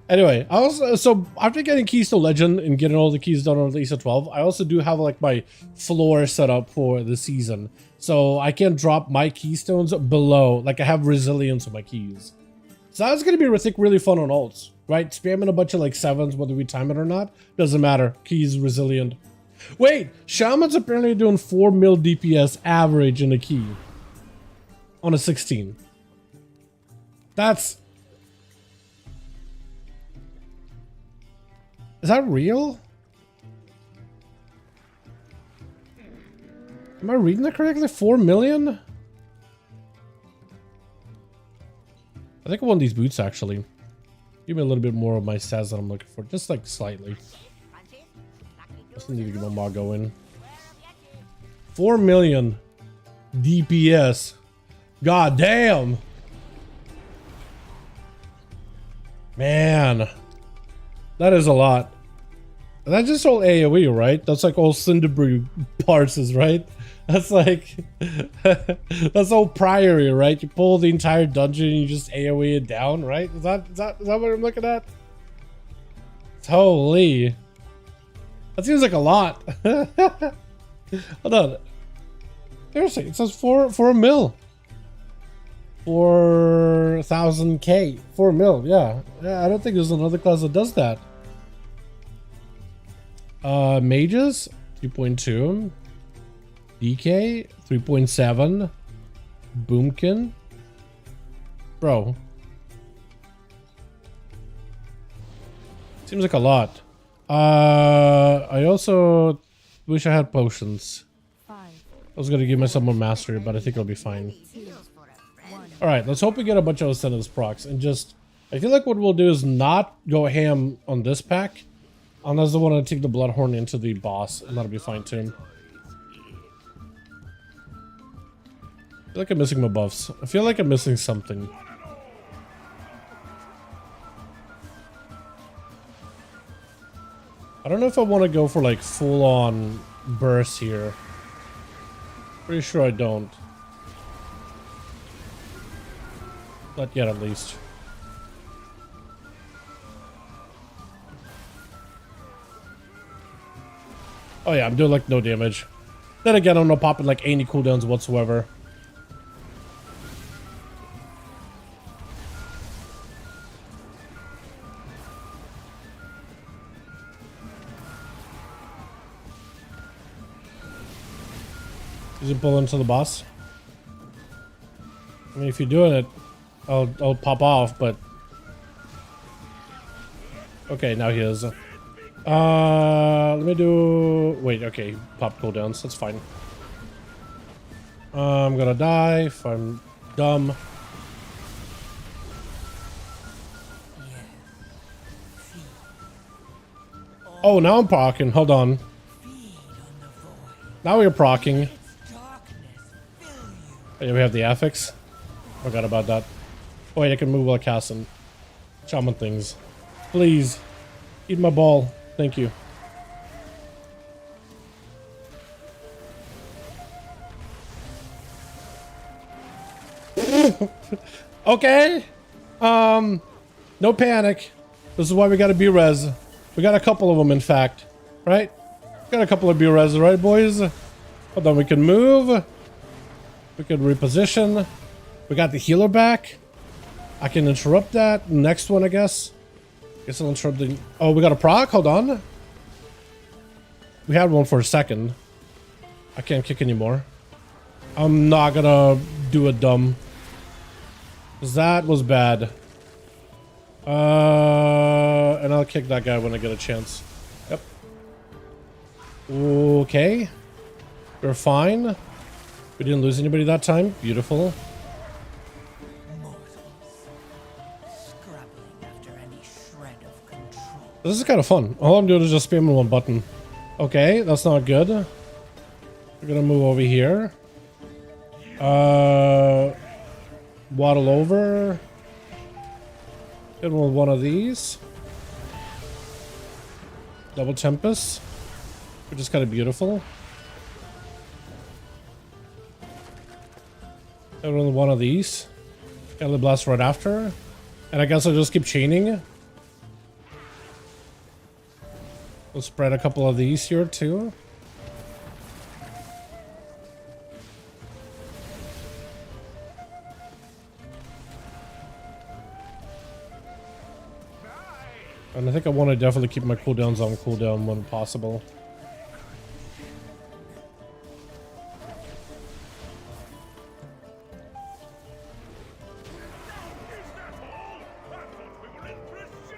Speaker 1: Anyway, I also, so after getting keys to legend and getting all the keys done on Lisa 12, I also do have like my floor set up for the season. So I can drop my keystones below, like I have resilience on my keys. So that's going to be, I think, really fun on ults, right? Spamming a bunch of like 7s, whether we time it or not, doesn't matter. Keys resilient. Wait, Shaman's apparently doing 4 mil DPS average in a key on a 16. That's... Is that real? Am I reading that correctly? 4 million? I think I want these boots actually. Give me a little bit more of my stats that I'm looking for. Just like slightly. Just need to get my mod going. 4 million DPS. God damn. Man. That is a lot. And that's just all AoE, right? That's like all Cinderbrew parses, right? That's like... that's all Priory, right? You pull the entire dungeon and you just AoE it down, right? Is that what I'm looking at? Holy. That seems like a lot. Hold on. Seriously, it says 4 mil. 4,000k. 4 mil, yeah. Yeah, I don't think there's another class that does that. Mages 3.2, DK 3.7, Boomkin. Bro, seems like a lot. I also wish I had potions. I was gonna give myself more mastery, but I think I'll be fine. Alright, let's hope we get a bunch of Ascendance procs and just... I feel like what we'll do is not go ham on this pack, unless they want to take the Bloodhorn into the boss, and that'll be fine too. I feel like I'm missing my buffs. I feel like I'm missing something. I don't know if I want to go for like full-on burst here. Pretty sure I don't. Not yet, at least. Oh yeah, I'm doing like no damage. Then again, I'm not popping like any cooldowns whatsoever. Is it pull into the boss? I mean, if you're doing it, I'll pop off, but... Okay, now he is. Let me do... Wait, okay, pop cooldowns, that's fine. I'm gonna die if I'm dumb. Oh, now I'm procking, hold on. Now we're procking. Oh, yeah, we have the affix. Forgot about that. Oh wait, I can move while casting. Shaman things. Please. Eat my ball. Thank you. Okay. No panic. This is why we gotta B-res. We got a couple of them, in fact. Right? Got a couple of B-res, right, boys? Hold on, we can move. We can reposition. We got the healer back. I can interrupt that. Next one, I guess. Guess I'll interrupt the... Oh, we got a proc? Hold on. We had one for a second. I can't kick anymore. I'm not gonna do a dumb. Because that was bad. And I'll kick that guy when I get a chance. Yep. Okay. We're fine. We didn't lose anybody that time. Beautiful. This is kind of fun. All I'm doing is just spamming one button. Okay, that's not good. We're gonna move over here. Waddle over. Hit with one of these. Double Tempest. Which is kind of beautiful. Hit with one of these. Got the blast right after. And I guess I'll just keep chaining. We'll spread a couple of these here too. And I think I want to definitely keep my cooldowns on cooldown when possible.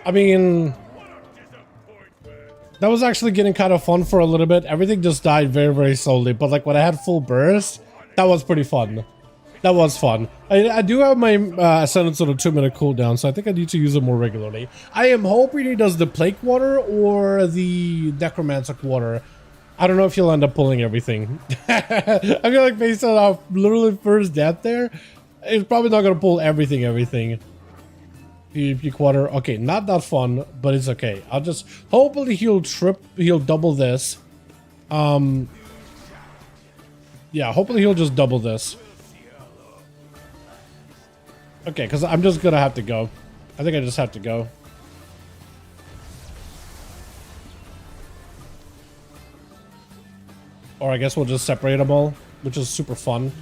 Speaker 1: I mean... That was actually getting kind of fun for a little bit. Everything just died very, very slowly. But like when I had full burst, that was pretty fun. That was fun. I do have my Ascendance on a 2-minute cooldown, so I think I need to use it more regularly. I am hoping he does the Plague Water or the Necromancer Water. I don't know if he'll end up pulling everything. I feel like based on our literally first death there, it's probably not going to pull everything. PvP quarter. Okay, not that fun, but it's okay. I'll just... Hopefully he'll double this. Yeah, hopefully he'll just double this. Okay, because I'm just gonna have to go. I think I just have to go. Or I guess we'll just separate them all, which is super fun.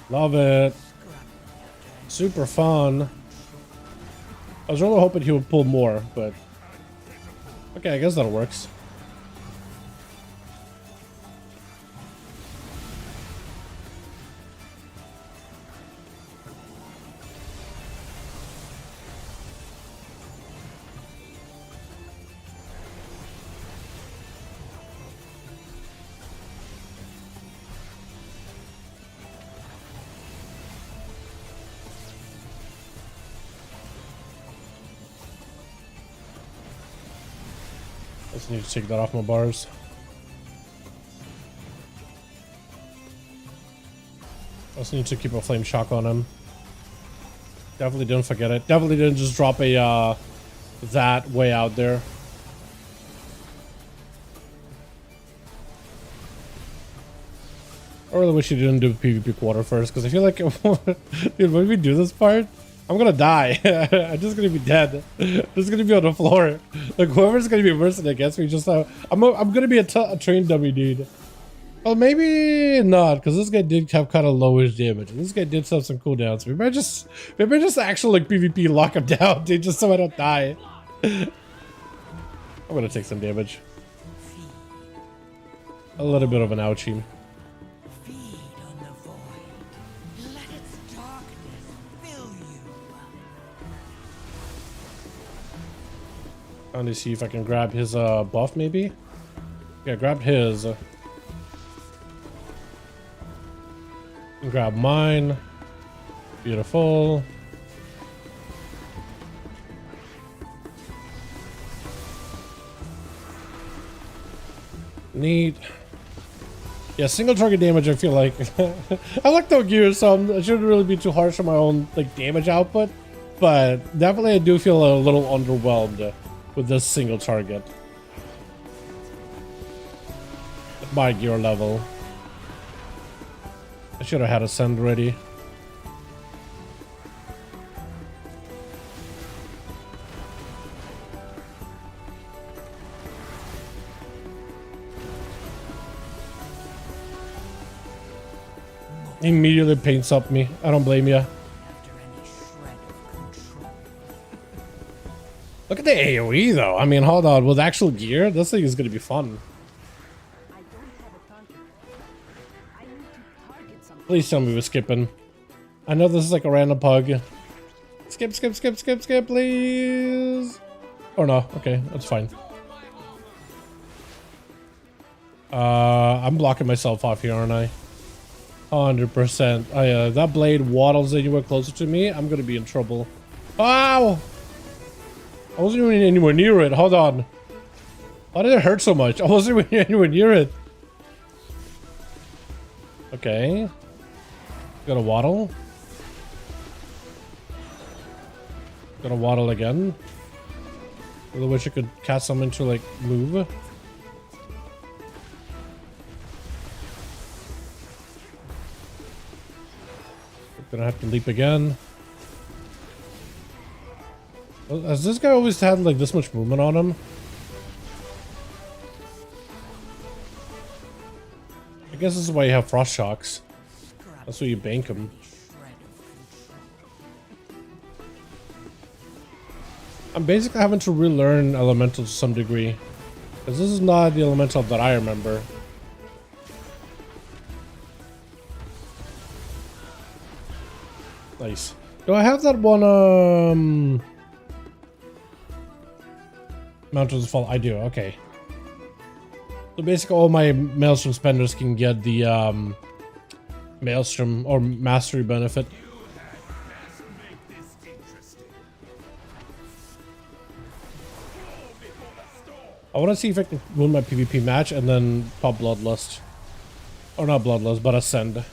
Speaker 1: Love it. Super fun. I was really hoping he would pull more, but... Okay, I guess that works. Just need to take that off my bars. Also need to keep a flame shock on him. Definitely didn't forget it. Definitely didn't just drop a that way out there. I really wish you didn't do PvP quarter first, because I feel like dude, when we do this part, I'm gonna die. I'm just gonna be dead. I'm just gonna be on the floor. Like whoever's gonna be versing against me, just I'm gonna be a train dummy, dude. Well, maybe not, because this guy did have kind of lowish damage. This guy did have some cooldowns. We might just actually like PvP lock him down, dude, just so I don't die. I'm gonna take some damage. A little bit of an ouchie. Trying to see if I can grab his buff, maybe. Yeah, grab his. Grab mine. Beautiful. Neat. Yeah, single target damage, I feel like. I like no gear, so I shouldn't really be too harsh on my own like damage output. But definitely I do feel a little underwhelmed with this single target. At my gear level. I should have had a send ready. Immediately paints up me. I don't blame you. Look at the AoE though. I mean, hold on. With actual gear, this thing is going to be fun. Please tell me we're skipping. I know this is like a random pug. Skip, skip, skip, skip, skip, please. Or no. Okay, that's fine. I'm blocking myself off here, aren't I? 100%. Oh, that blade waddles anywhere closer to me, I'm gonna be in trouble. Ow! I wasn't even anywhere near it. Hold on. Why did it hurt so much? I wasn't even anywhere near it. Okay. Gonna waddle. Gonna waddle again. Really wish I could cast something to like move. Gonna have to leap again. Has this guy always had like this much movement on him? I guess this is why you have frost shocks. That's why you bank them. I'm basically having to relearn elemental to some degree, because this is not the elemental that I remember. Nice. Do I have that one, Mountains Fall? I do, okay. So basically all my Maelstrom spenders can get the, Maelstrom or Mastery benefit. I want to see if I can win my PvP match and then pop Bloodlust. Or not Bloodlust, but Ascend.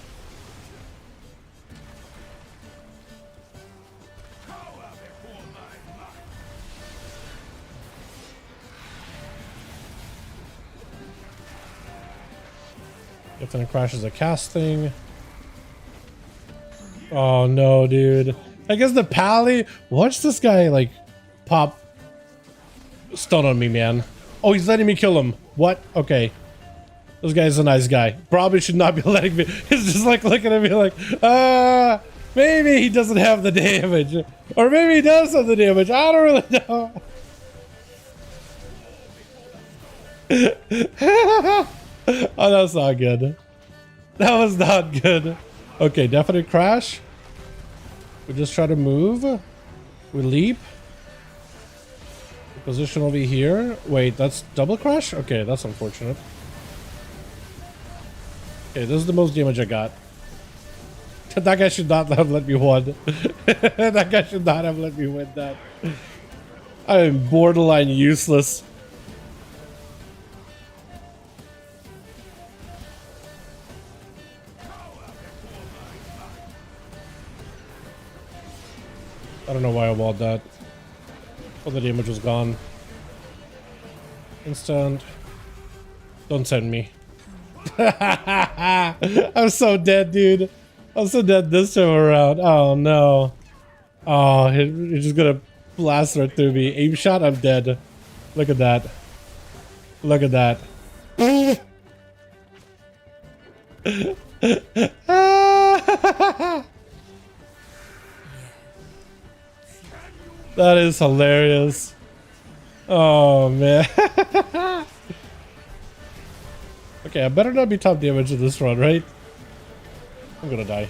Speaker 1: If then it crashes a cast thing. Oh no, dude. I guess the pally. Watch this guy like pop stun on me, man. Oh, he's letting me kill him. What? Okay. This guy's a nice guy. Probably should not be letting me. He's just like looking at me like, maybe he doesn't have the damage. Or maybe he does have the damage. I don't really know. Oh, that's not good. That was not good. Okay, definite crash. We just try to move. We leap. Position over here. Wait, that's double crash? Okay, that's unfortunate. Okay, this is the most damage I got. That guy should not have let me win. That guy should not have let me win that. I am borderline useless. I don't know why I walled that. Oh, the damage was gone. Instant. Don't send me. I'm so dead, dude. I'm so dead this time around. Oh no. Oh, you're just gonna blast right through me. Aim shot, I'm dead. Look at that. Look at that. That is hilarious. Oh man. Okay, I better not be top damage in this run, right? I'm gonna die.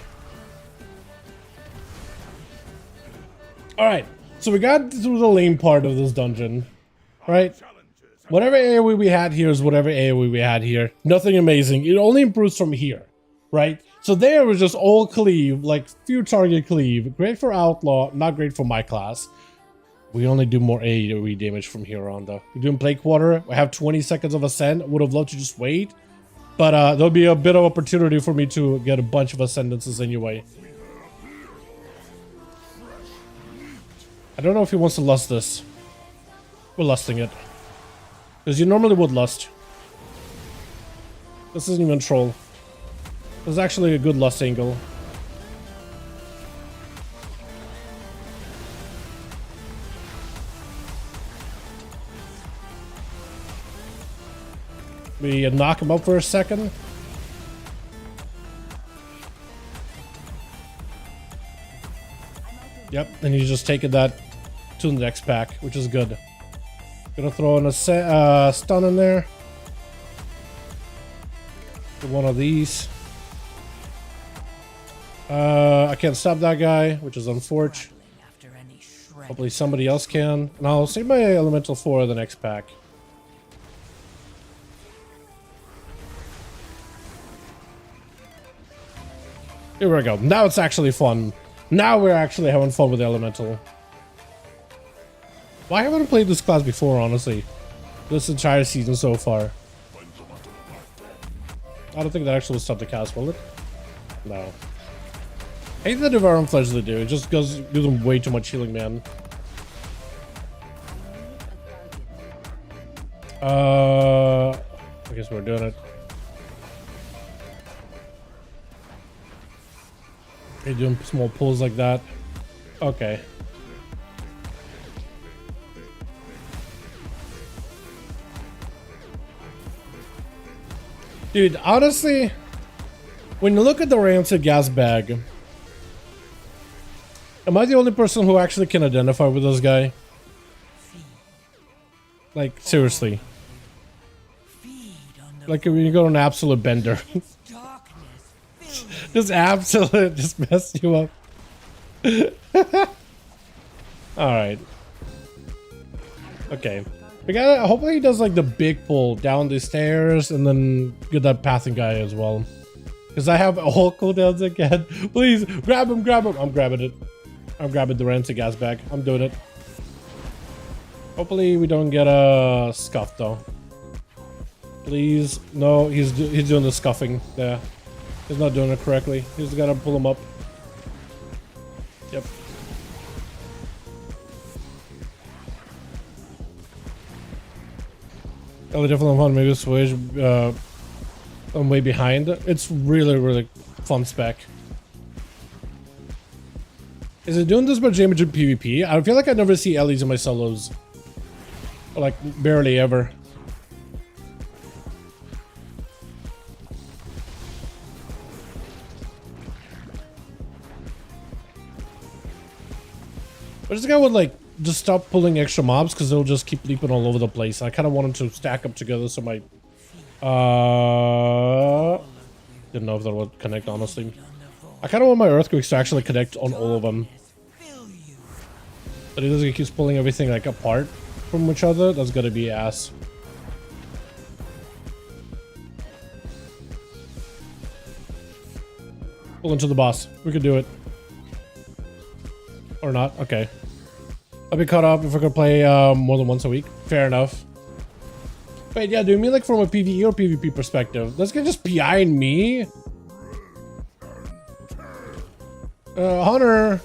Speaker 1: Alright, so we got through the lame part of this dungeon, right? Whatever AoE we had here is whatever AoE we had here. Nothing amazing. It only improves from here, right? So there was just all cleave, like few target cleave. Great for Outlaw, not great for my class. We only do more AoE damage from here on though. We're doing Plague Quarter. I have 20 seconds of Ascend. Would have loved to just wait. But there'll be a bit of opportunity for me to get a bunch of Ascendances anyway. I don't know if he wants to lust this. We're lusting it. Because you normally would lust. This isn't even troll. This is actually a good lust angle. We knock him up for a second. Yep, and he's just taking that to the next pack, which is good. Gonna throw in a stun in there. One of these. I can't stop that guy, which is unfortunate. Hopefully somebody else can. And I'll save my elemental for the next pack. Here we go. Now it's actually fun. Now we're actually having fun with Elemental. Why haven't I played this class before, honestly? This entire season so far. I don't think that actually will stop the cast, will it? No. I hate the Devouring Flesh they do. It just gives them way too much healing, man. I guess we're doing it. You're doing small pulls like that. Okay. Dude, honestly, when you look at the Rancid gas bag, am I the only person who actually can identify with this guy? Like, seriously. Like, when you go on an absolute bender. Just absolute, just mess you up. Alright. Okay. We gotta, hopefully he does like the big pull down the stairs and then get that pathing guy as well. Because I have all cooldowns again. Please, grab him, grab him. I'm grabbing it. I'm grabbing the Rancid gas bag. I'm doing it. Hopefully we don't get a scuff though. Please. No, he's doing the scuffing there. He's not doing it correctly. He's gotta pull him up. Yep. Oh, definitely fun. Maybe switch. I'm way behind. It's really fun spec. Is it doing this much damage in PvP? I feel like I never see Ellie's in my solos. Or like barely ever. But this guy would like just stop pulling extra mobs because they'll just keep leaping all over the place. I kind of want them to stack up together so my didn't know if that would connect, honestly. I kind of want my earthquakes to actually connect on all of them. But he doesn't keep pulling everything like apart from each other. That's gonna be ass. Pull into the boss. We could do it. Or not. Okay. I'll be caught up if I could play more than once a week. Fair enough. Wait, yeah, do you mean like from a PvE or PvP perspective? This guy just PI'd me? Hunter!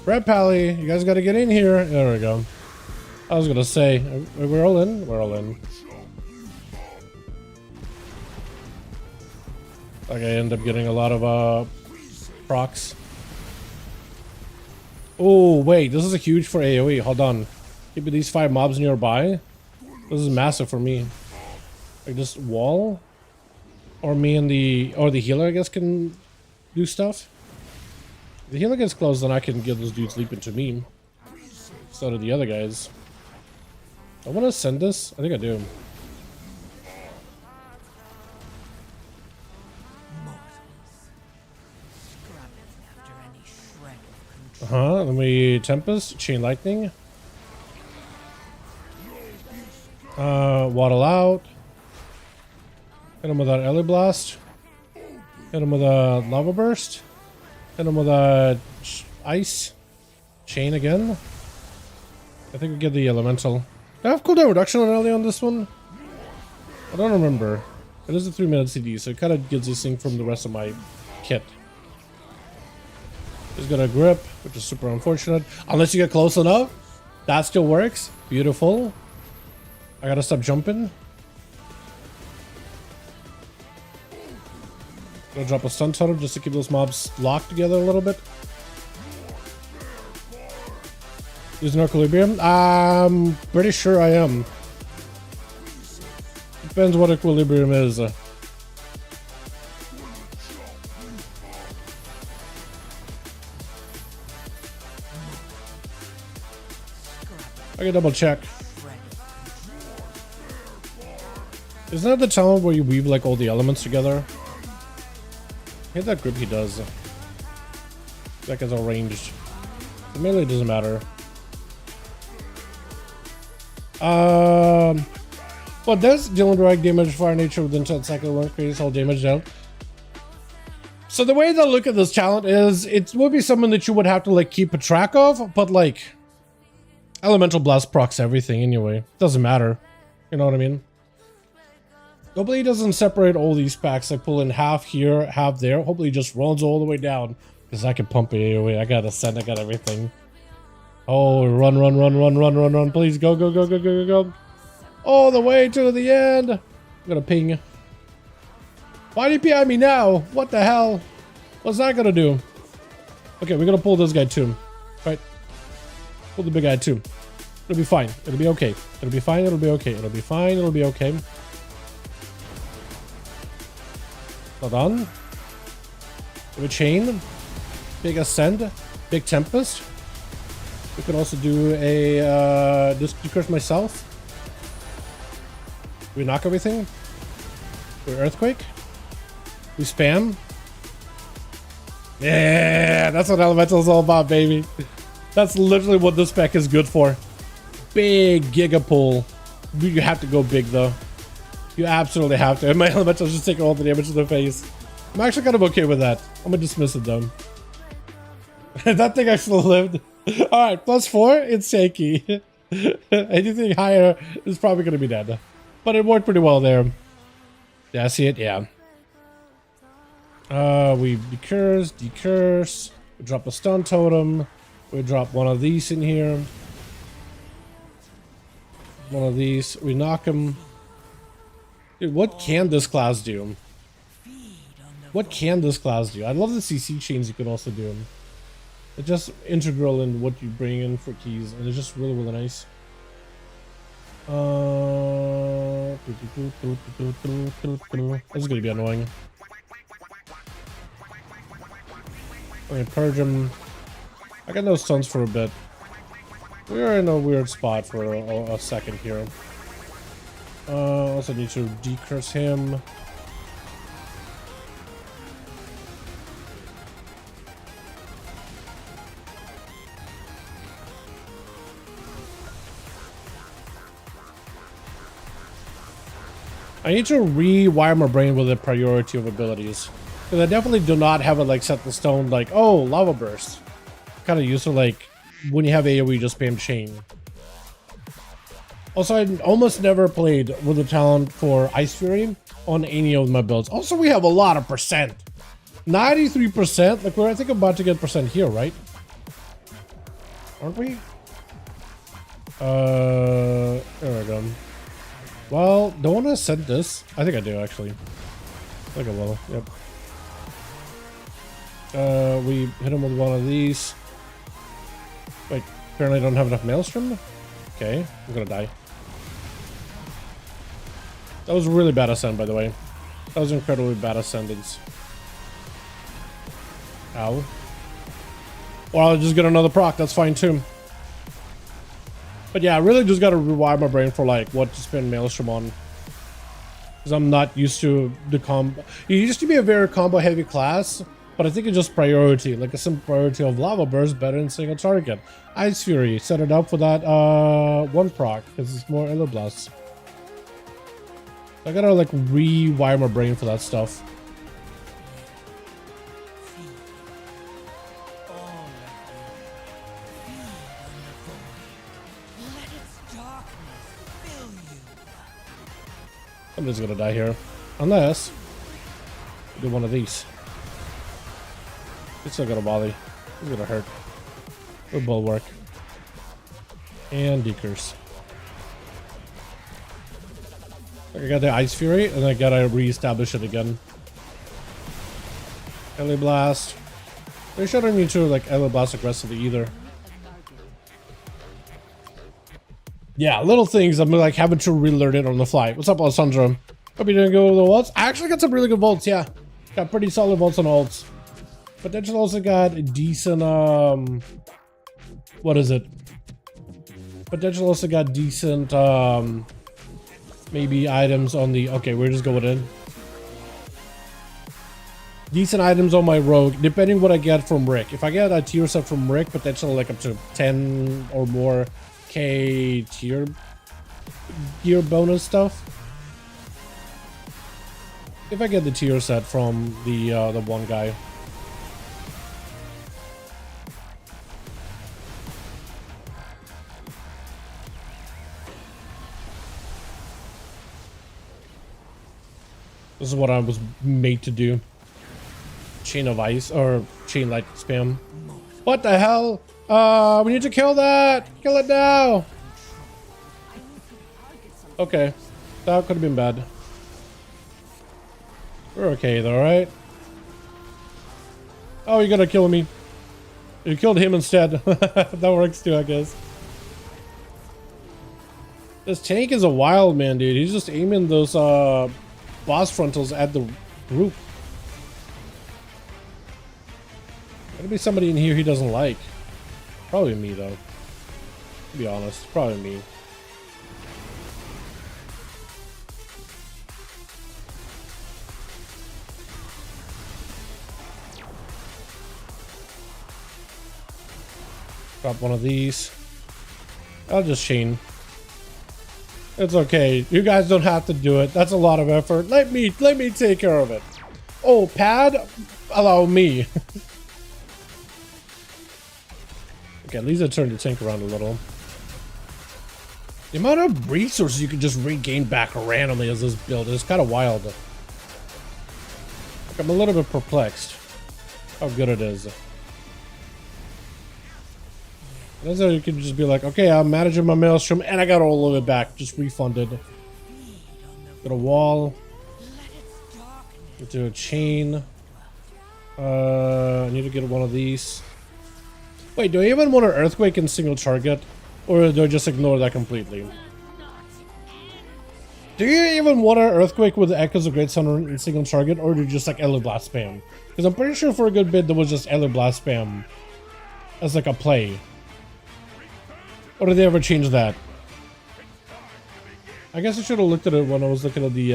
Speaker 1: Red Pally, you guys gotta get in here. There we go. I was gonna say, we're all in? We're all in. Like I end up getting a lot of procs. Oh wait, this is a huge for AoE. Hold on. Keep these 5 mobs nearby. This is massive for me. Like this wall, or me and the healer I guess can do stuff. If the healer gets close, then I can get those dudes leap into me. So do the other guys. I want to send this. I think I do. Then we Tempest, Chain Lightning. Waddle out. Hit him with an Ellie Blast. Hit him with a Lava Burst. Hit him with a Ice. Chain again. I think we get the Elemental. Do I have cooldown reduction on Ellie on this one? I don't remember. It is a 3-minute CD, so it kind of gets this thing from the rest of my kit. He's got a grip, which is super unfortunate. Unless you get close enough. That still works. Beautiful. I gotta stop jumping. Gonna drop a stun totem just to keep those mobs locked together a little bit. Using equilibrium? I'm pretty sure I am. Depends what equilibrium is. I can double check. Isn't that the talent where you weave like all the elements together? Hit that grip he does. That guy's all ranged. The melee doesn't matter. Well, does dealing direct damage fire nature within 10 seconds will increase all damage down. So the way that I look at this talent is it would be something that you would have to like keep a track of, but like Elemental Blast procs everything anyway. Doesn't matter. You know what I mean? Hopefully he doesn't separate all these packs, like pull in half here, half there. Hopefully he just runs all the way down. Because I can pump it AoE. I got Ascent, I got everything. Oh, run, run, run, run, run, run, run. Please go, go, go, go, go, go, go. All the way to the end. I'm gonna ping. Why do you PI me now? What the hell? What's that gonna do? Okay, we're gonna pull this guy too. Right? Pull the big guy too. It'll be fine. It'll be okay. It'll be fine. It'll be okay. It'll be fine. It'll be okay. Hold on. Big chain. Big Ascend. Big Tempest. We can also do a Discurse myself. We knock everything. We Earthquake. We spam. Yeah, that's what Elemental is all about, baby. That's literally what this spec is good for. Big Giga Pull. You have to go big though. You absolutely have to. And my Elemental's just taking all the damage to the face. I'm actually kind of okay with that. I'm gonna dismiss it though. That thing actually lived. Alright, +4, it's shaky. Anything higher is probably gonna be dead. But it worked pretty well there. Yeah, I see it, yeah. We decurse. We drop a stun totem. We drop one of these in here. One of these. We knock him. Dude, what can this class do? What can this class do? I love the CC chains you can also do. It's just integral in what you bring in for keys, and it's just really, really nice. This is gonna be annoying. I'm gonna purge him. I got no stuns for a bit. We are in a weird spot for a second here. Also need to decurse him. I need to rewire my brain with the priority of abilities. Because I definitely do not have it like set in stone like, oh, Lava Burst. Kind of used to like, when you have AoE, just spam chain. Also, I almost never played with the talent for Ice Fury on any of my builds. Also, we have a lot of percent. 93%. Like, we're, I think, about to get percent here, right? Aren't we? There we go. Well, don't want to send this. I think I do actually. I think I will. Yep. We hit him with one of these. Wait, apparently I don't have enough maelstrom. Okay, I'm gonna die. That was really bad ascent, by the way. That was incredibly bad ascendance. Ow. Well, I'll just get another proc. That's fine too. But yeah, I really just gotta rewire my brain for like what to spend maelstrom on. Because I'm not used to the combo. It used to be a very combo heavy class, but I think it's just priority. Like a simple priority of lava burst better than single target. Ice Fury, set it up for that one proc, because it's more Elo Blast. I gotta like rewire my brain for that stuff. I'm just gonna die here. Unless I do one of these. It's still gonna volley. It's gonna hurt. Or bulwark. And decurs. I got the Ice Fury, and I gotta re-establish it again. Ele Blast. They shouldn't need to like Ele Blast aggressively either. Yeah, little things I'm like having to relearn it on the fly. What's up, Alessandro? Hope you're doing good with the vaults. I actually got some really good vaults, yeah. Got pretty solid vaults on ults. Potential also got a decent what is it? Potential also got decent maybe items on the okay, we're just going in. Decent items on my rogue, depending what I get from Rick. If I get a tier set from Rick, potentially like up to 10 or more K tier gear bonus stuff. If I get the tier set from the one guy. This is what I was made to do. Chain of ice or chain light spam. What the hell? We need to kill that! Kill it now! Okay. That could have been bad. We're okay though, right? Oh, you're gonna kill me. You killed him instead. That works too, I guess. This tank is a wild man, dude. He's just aiming those boss frontals at the roof. Gotta be somebody in here he doesn't like. Probably me though. To be honest, probably me. Drop one of these. I'll just chain. It's okay. You guys don't have to do it. That's a lot of effort. Let me take care of it. Oh, pad, allow me. Okay, at least I turned the tank around a little. The amount of resources you can just regain back randomly as this build is kind of wild. Like, I'm a little bit perplexed how good it is. That's how you can just be like, okay, I'm managing my maelstrom and I got all of it back, just refunded. Got a wall. Do a chain. I need to get one of these. Wait, do I even want an earthquake in single target? Or do I just ignore that completely? Do you even want an earthquake with the Echoes of Great Sun in single target? Or do you just like Ele Blast spam? Because I'm pretty sure for a good bit there was just Ele Blast spam as like a play. Or did they ever change that? I guess I should have looked at it when I was looking at the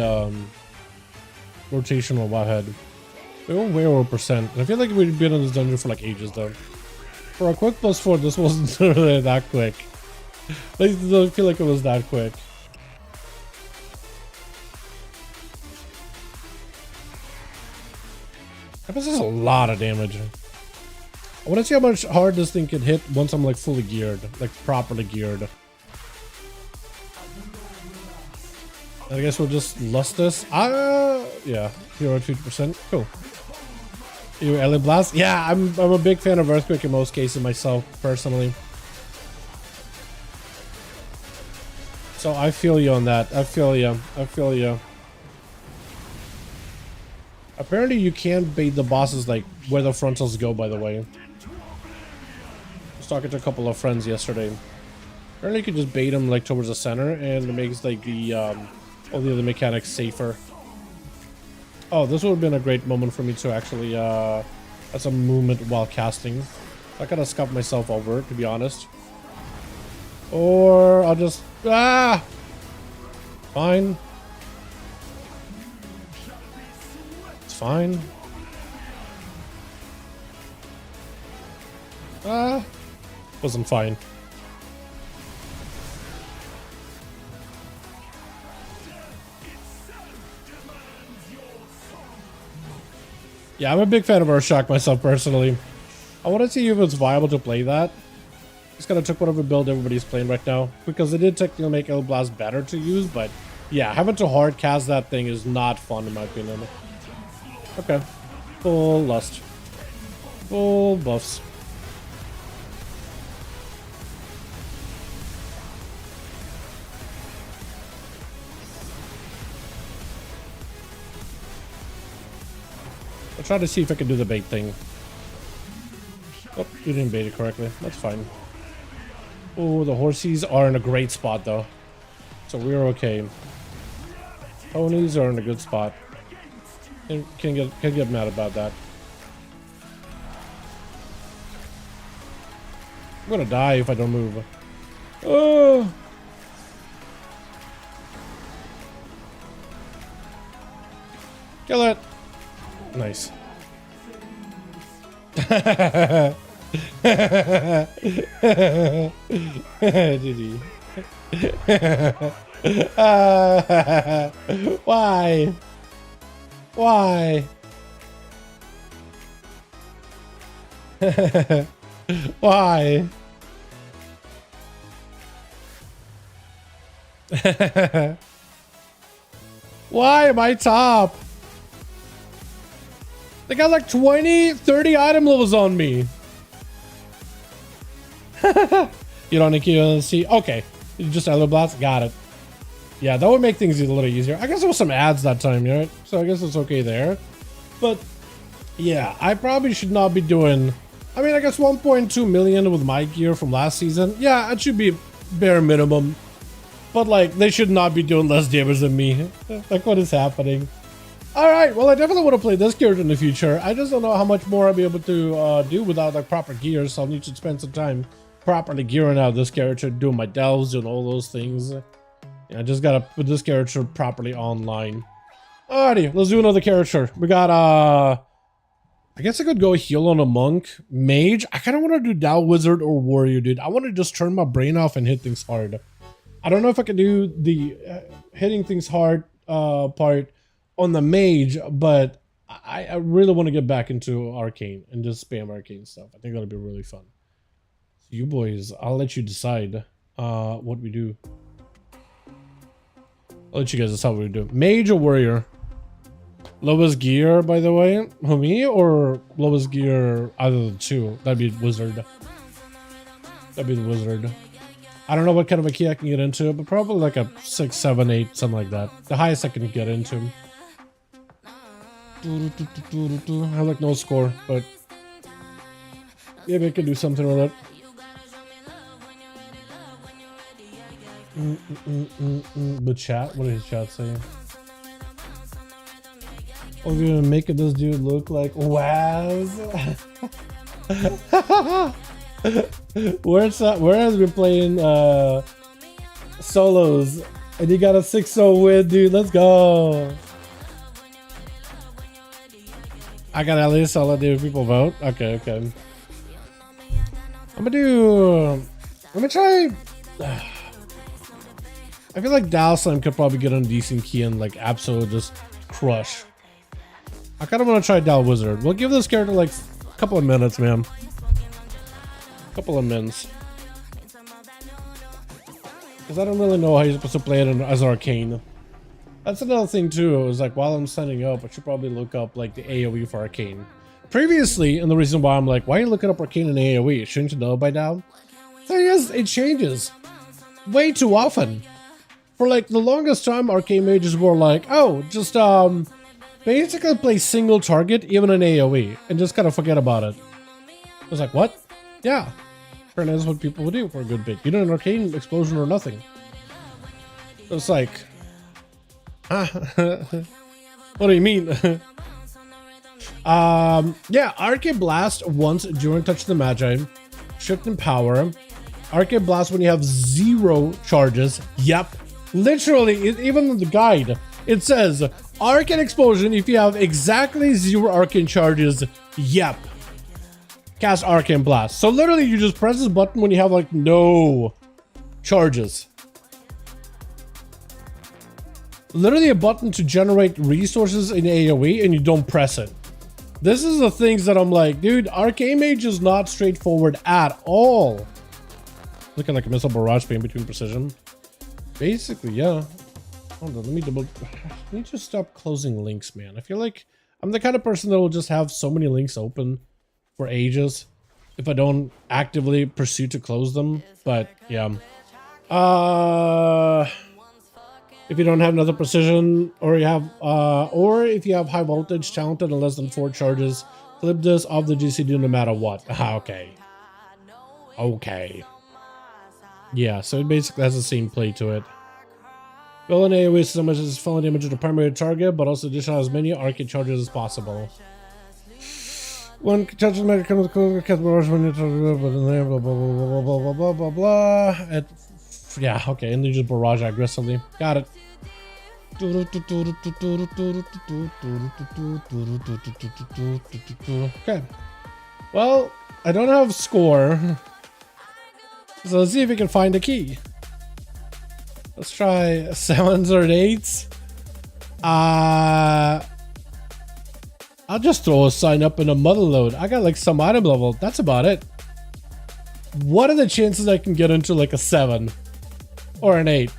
Speaker 1: rotational Wowhead. We were way over percent. I feel like we've been in this dungeon for like ages though. For a quick +4, this wasn't really that quick. At least I don't feel like it was that quick. This is a lot of damage. I want to see how much hard this thing can hit once I'm like fully geared, like properly geared. I guess we'll just lust this. Yeah, hero at 50%. Cool. You Ele Blast? Yeah, I'm a big fan of Earthquake in most cases myself, personally. So I feel you on that. I feel you. I feel you. Apparently you can't bait the bosses like where the frontals go, by the way. I was talking to a couple of friends yesterday. Apparently you can just bait them like towards the center and it makes like the all the other mechanics safer. Oh, this would have been a great moment for me to actually have some movement while casting. I kind of scuffed myself over, to be honest. Or I'll just fine. It's fine. Wasn't fine. Yeah, I'm a big fan of Urshock myself personally. I want to see if it's viable to play that. Just kind of took whatever build everybody's playing right now, because it did technically make El Blast better to use, but yeah, having to hard cast that thing is not fun in my opinion. Okay, full lust, full buffs. I'll try to see if I can do the bait thing. Oh, you didn't bait it correctly. That's fine. Oh, the horsies are in a great spot though, so we're okay. Ponies are in a good spot. Can get mad about that. I'm gonna die if I don't move. Oh. Kill it. Nice. GG. Why? Why? Why? Why am I top? They got like 20, 30 item levels on me. You don't see. Okay, you just Elder Blast. Got it. Yeah, that would make things a little easier. I guess there was some ads that time, right? So I guess it's okay there. But yeah, I probably should not be doing. I mean, I guess 1.2 million with my gear from last season. Yeah, it should be bare minimum. But like, they should not be doing less damage than me. Like, what is happening? Alright, well I definitely want to play this character in the future. I just don't know how much more I'll be able to do without like proper gear, so I'll need to spend some time properly gearing out this character, doing my delves, doing all those things. Yeah, I just gotta put this character properly online. Alrighty, let's do another character. We got I guess I could go heal on a monk. Mage, I kinda wanna do Dow Wizard or Warrior, dude. I wanna just turn my brain off and hit things hard. I don't know if I can do the hitting things hard part on the mage, but I really want to get back into Arcane and just spam Arcane stuff. I think that'll be really fun. So you boys, I'll let you decide what we do. I'll let you guys decide what we do. Mage or Warrior? Lowest gear, by the way? Who, me? Or lowest gear, either of the two? That'd be Wizard. That'd be the Wizard. I don't know what kind of a key I can get into, but probably like a 6, 7, 8, something like that. The highest I can get into. I have like no score, but maybe I can do something with it. But chat, what did his chat say? Oh, we're gonna make this dude look like wow. Where's that? Where has been playing solos and you got a 6-0 win, dude? Let's go. I got at least I'll let the people vote. Okay, okay. I'm gonna try. I feel like Dalaran could probably get on a decent key and like absolutely just crush. I kind of want to try Dal Wizard. We'll give this character like a couple of minutes, man. Couple of minutes. Because I don't really know how you're supposed to play it as Arcane. That's another thing too, is like while I'm setting up, I should probably look up like the AoE for Arcane. Previously, and the reason why I'm like, why are you looking up Arcane and AoE? Shouldn't you know by now? So yes, it changes way too often. For like the longest time, Arcane mages were like, oh, just basically play single target, even in AoE, and just kind of forget about it. I was like, what? Yeah. Apparently that's what people would do for a good bit. You know, an Arcane explosion or nothing. It's like, what do you mean? Yeah, Arcane Blast once during Touch of the Magi, Shift in Power. Arcane Blast when you have 0 charges. Yep. Literally, even in the guide, it says Arcane Explosion if you have exactly 0 Arcane charges. Yep. Cast Arcane Blast. So literally, you just press this button when you have like no charges. Literally a button to generate resources in AoE and you don't press it. This is the things that I'm like, dude, Arcane Mage is not straightforward at all. Looking like a missile barrage beam between precision. Basically, yeah. Hold on, let me double. I need to stop closing links, man. I feel like I'm the kind of person that will just have so many links open for ages if I don't actively pursue to close them. But yeah. If you don't have another precision, or you have, or if you have high voltage, talented and less than 4 charges, flip this off the GCD no matter what. Okay. Okay. Yeah, so it basically has the same play to it. VAUL NA wastes so much as falling damage to the primary target, but also dish out as many arcade charges as possible. One charge matter comes closer, cast barrage when you target, but in there, blah blah blah blah blah blah blah blah. Yeah, okay, and then just barrage aggressively. Got it. Okay. Well, I don't have score. So let's see if we can find a key. Let's try 7s or 8s. I'll just throw a sign up in a motherload. I got like some item level. That's about it. What are the chances I can get into like a 7 or an 8?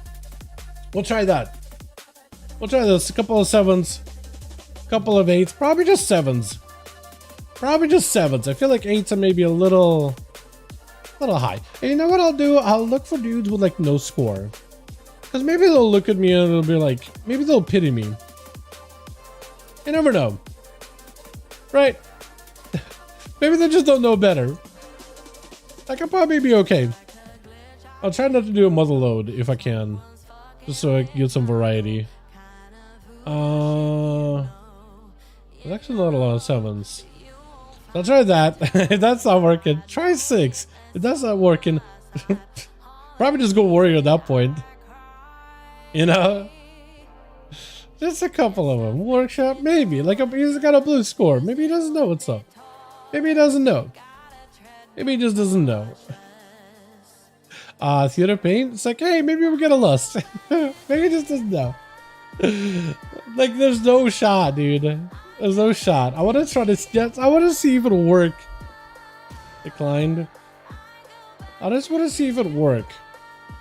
Speaker 1: We'll try that. We'll try this. A couple of 7s, a couple of 8s, probably just 7s. Probably just 7s. I feel like 8s are maybe a little high. And you know what I'll do? I'll look for dudes with like no score. Because maybe they'll look at me and they'll be like, maybe they'll pity me. You never know. Right? Maybe they just don't know better. I could probably be okay. I'll try not to do a motherload if I can. Just so I can get some variety. There's actually not a lot of 7s. I'll try that. If that's not working, try 6. If that's not working, probably just go warrior at that point. You know? Just a couple of them. Workshop, maybe. Like, he's got a blue score. Maybe he doesn't know what's up. Maybe he doesn't know. Maybe he just doesn't know. Theater paint? It's like, hey, maybe we'll get a lust. Maybe he just doesn't know. Like, there's no shot, dude. There's no shot. I want to try to... I want to see if it'll work. Declined. I just want to see if it'll work.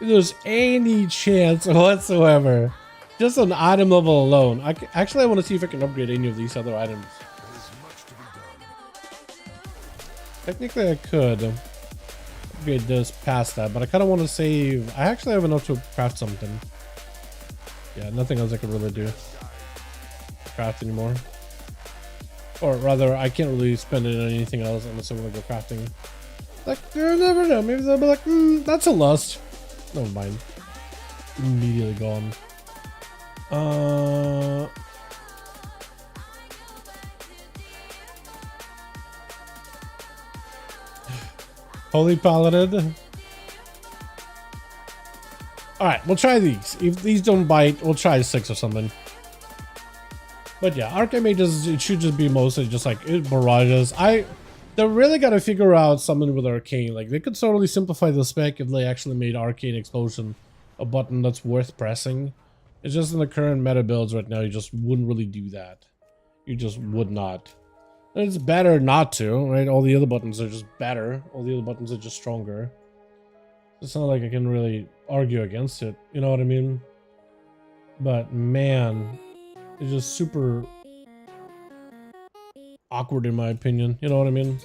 Speaker 1: If there's any chance whatsoever. Just on item level alone. Actually, I want to see if I can upgrade any of these other items. Technically, I could upgrade this past that, but I kind of want to save. I actually have enough to craft something. Yeah, nothing else I could really do. Craft anymore. Or rather, I can't really spend it on anything else unless I want to go crafting. Like, you never know. Maybe they'll be like, that's a lust. Never mind. Immediately gone. Holy Paladin. Alright, we'll try these. If these don't bite, we'll try 6 or something. But yeah, Arcane Mages, it should just be mostly just like barrages. They really gotta figure out something with Arcane. Like, they could totally simplify the spec if they actually made Arcane Explosion a button that's worth pressing. It's just in the current meta builds right now, you just wouldn't really do that. You just would not. And it's better not to, right? All the other buttons are just better. All the other buttons are just stronger. It's not like I can really argue against it. You know what I mean? But man, it's just super awkward in my opinion. You know what I mean?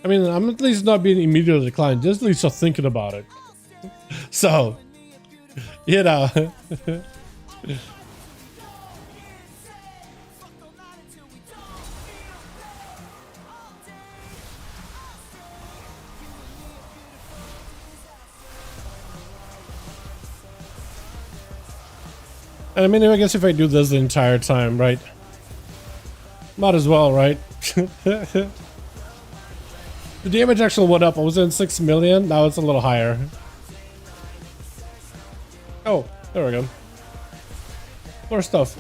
Speaker 1: I mean, I'm at least not being immediately declined. Just at least start thinking about it. So, you know. I mean, I guess if I do this the entire time, right? Might as well, right? The damage actually went up. I was in 6 million. Now it's a little higher. Oh, there we go. More stuff.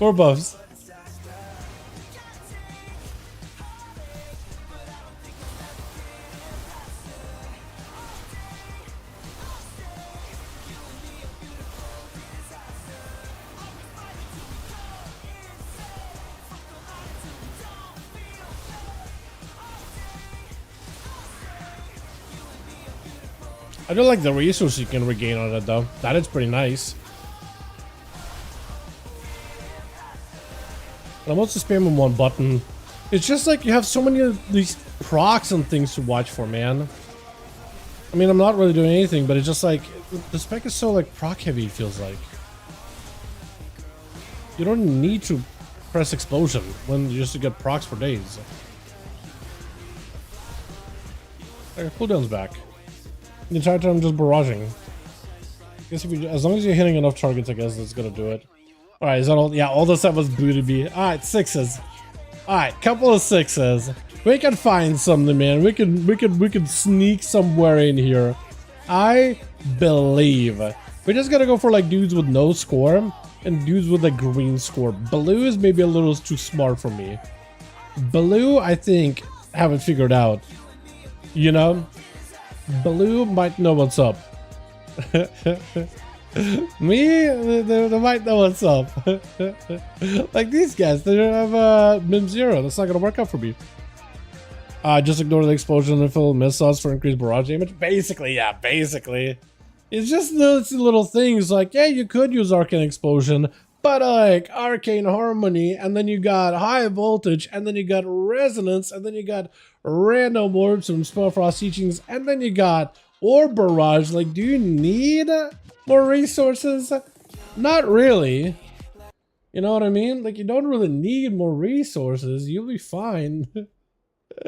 Speaker 1: More buffs. I do like the resources you can regain on it though. That is pretty nice. I'm also spamming one button. It's just like you have so many of these procs and things to watch for, man. I mean, I'm not really doing anything, but it's just like the spec is so like proc heavy, it feels like. You don't need to press explosion when you just get procs for days. Okay, cooldown's back. The entire time I'm just barraging. I guess if you, as long as you're hitting enough targets, I guess that's gonna do it. Alright, is that all? Yeah, all the stuff was booted me. Alright, 6s. Alright, couple of 6s. We can find something, man. We can sneak somewhere in here. I believe. We just gotta go for like dudes with no score and dudes with a green score. Blue is maybe a little too smart for me. Blue, I think, haven't figured out. You know? Blue might know what's up. Me, they might know what's up. Like these guys, they don't have min 0. That's not gonna work out for me. Just ignore the explosion and fill missiles for increased barrage damage. Basically, yeah, basically. It's just those little things like, yeah, you could use Arcane Explosion, but like Arcane Harmony, and then you got High Voltage, and then you got Resonance, and then you got Random Orbs from Spellfrost Teachings, and then you got Orb Barrage. Like, do you need more resources? Not really. You know what I mean? Like, you don't really need more resources. You'll be fine.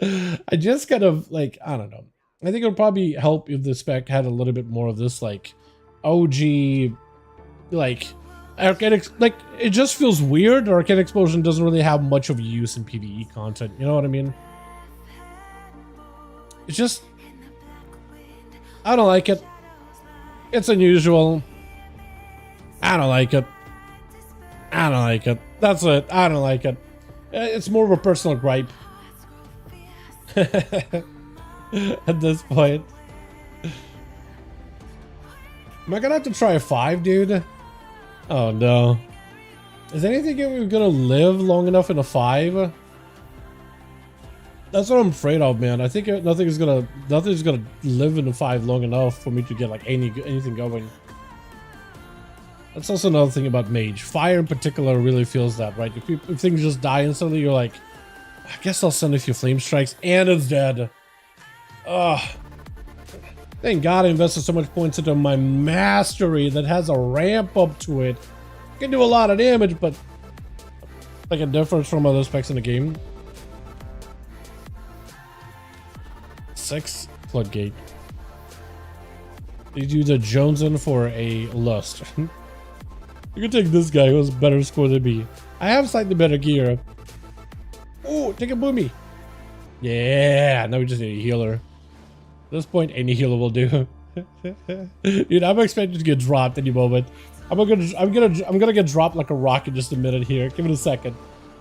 Speaker 1: I just kind of, like, I don't know. I think it would probably help if the spec had a little bit more of this, like, OG, like, Arcane, like, it just feels weird. Arcane Explosion doesn't really have much of use in PvE content. You know what I mean? It's just, I don't like it. It's unusual. I don't like it. I don't like it. That's it. I don't like it. It's more of a personal gripe. At this point. Am I gonna have to try a 5, dude? Oh no. Is anything gonna live long enough in a 5? That's what I'm afraid of, man. I think nothing's gonna live in a 5 long enough for me to get like anything going. That's also another thing about mage. Fire in particular really feels that, right? If things just die instantly, you're like, I guess I'll send a few flame strikes, and it's dead. Ugh. Thank God I invested so much points into my mastery that has a ramp up to it. It can do a lot of damage, but like a difference from other specs in the game. 6 floodgate. These dudes are jonesing for a lust. You can take this guy who has better score than me. I have slightly better gear. Ooh, take a boomy. Yeah, now we just need a healer. At this point, any healer will do. Dude, I'm expecting to get dropped any moment. I'm gonna get dropped like a rock in just a minute here. Give it a second.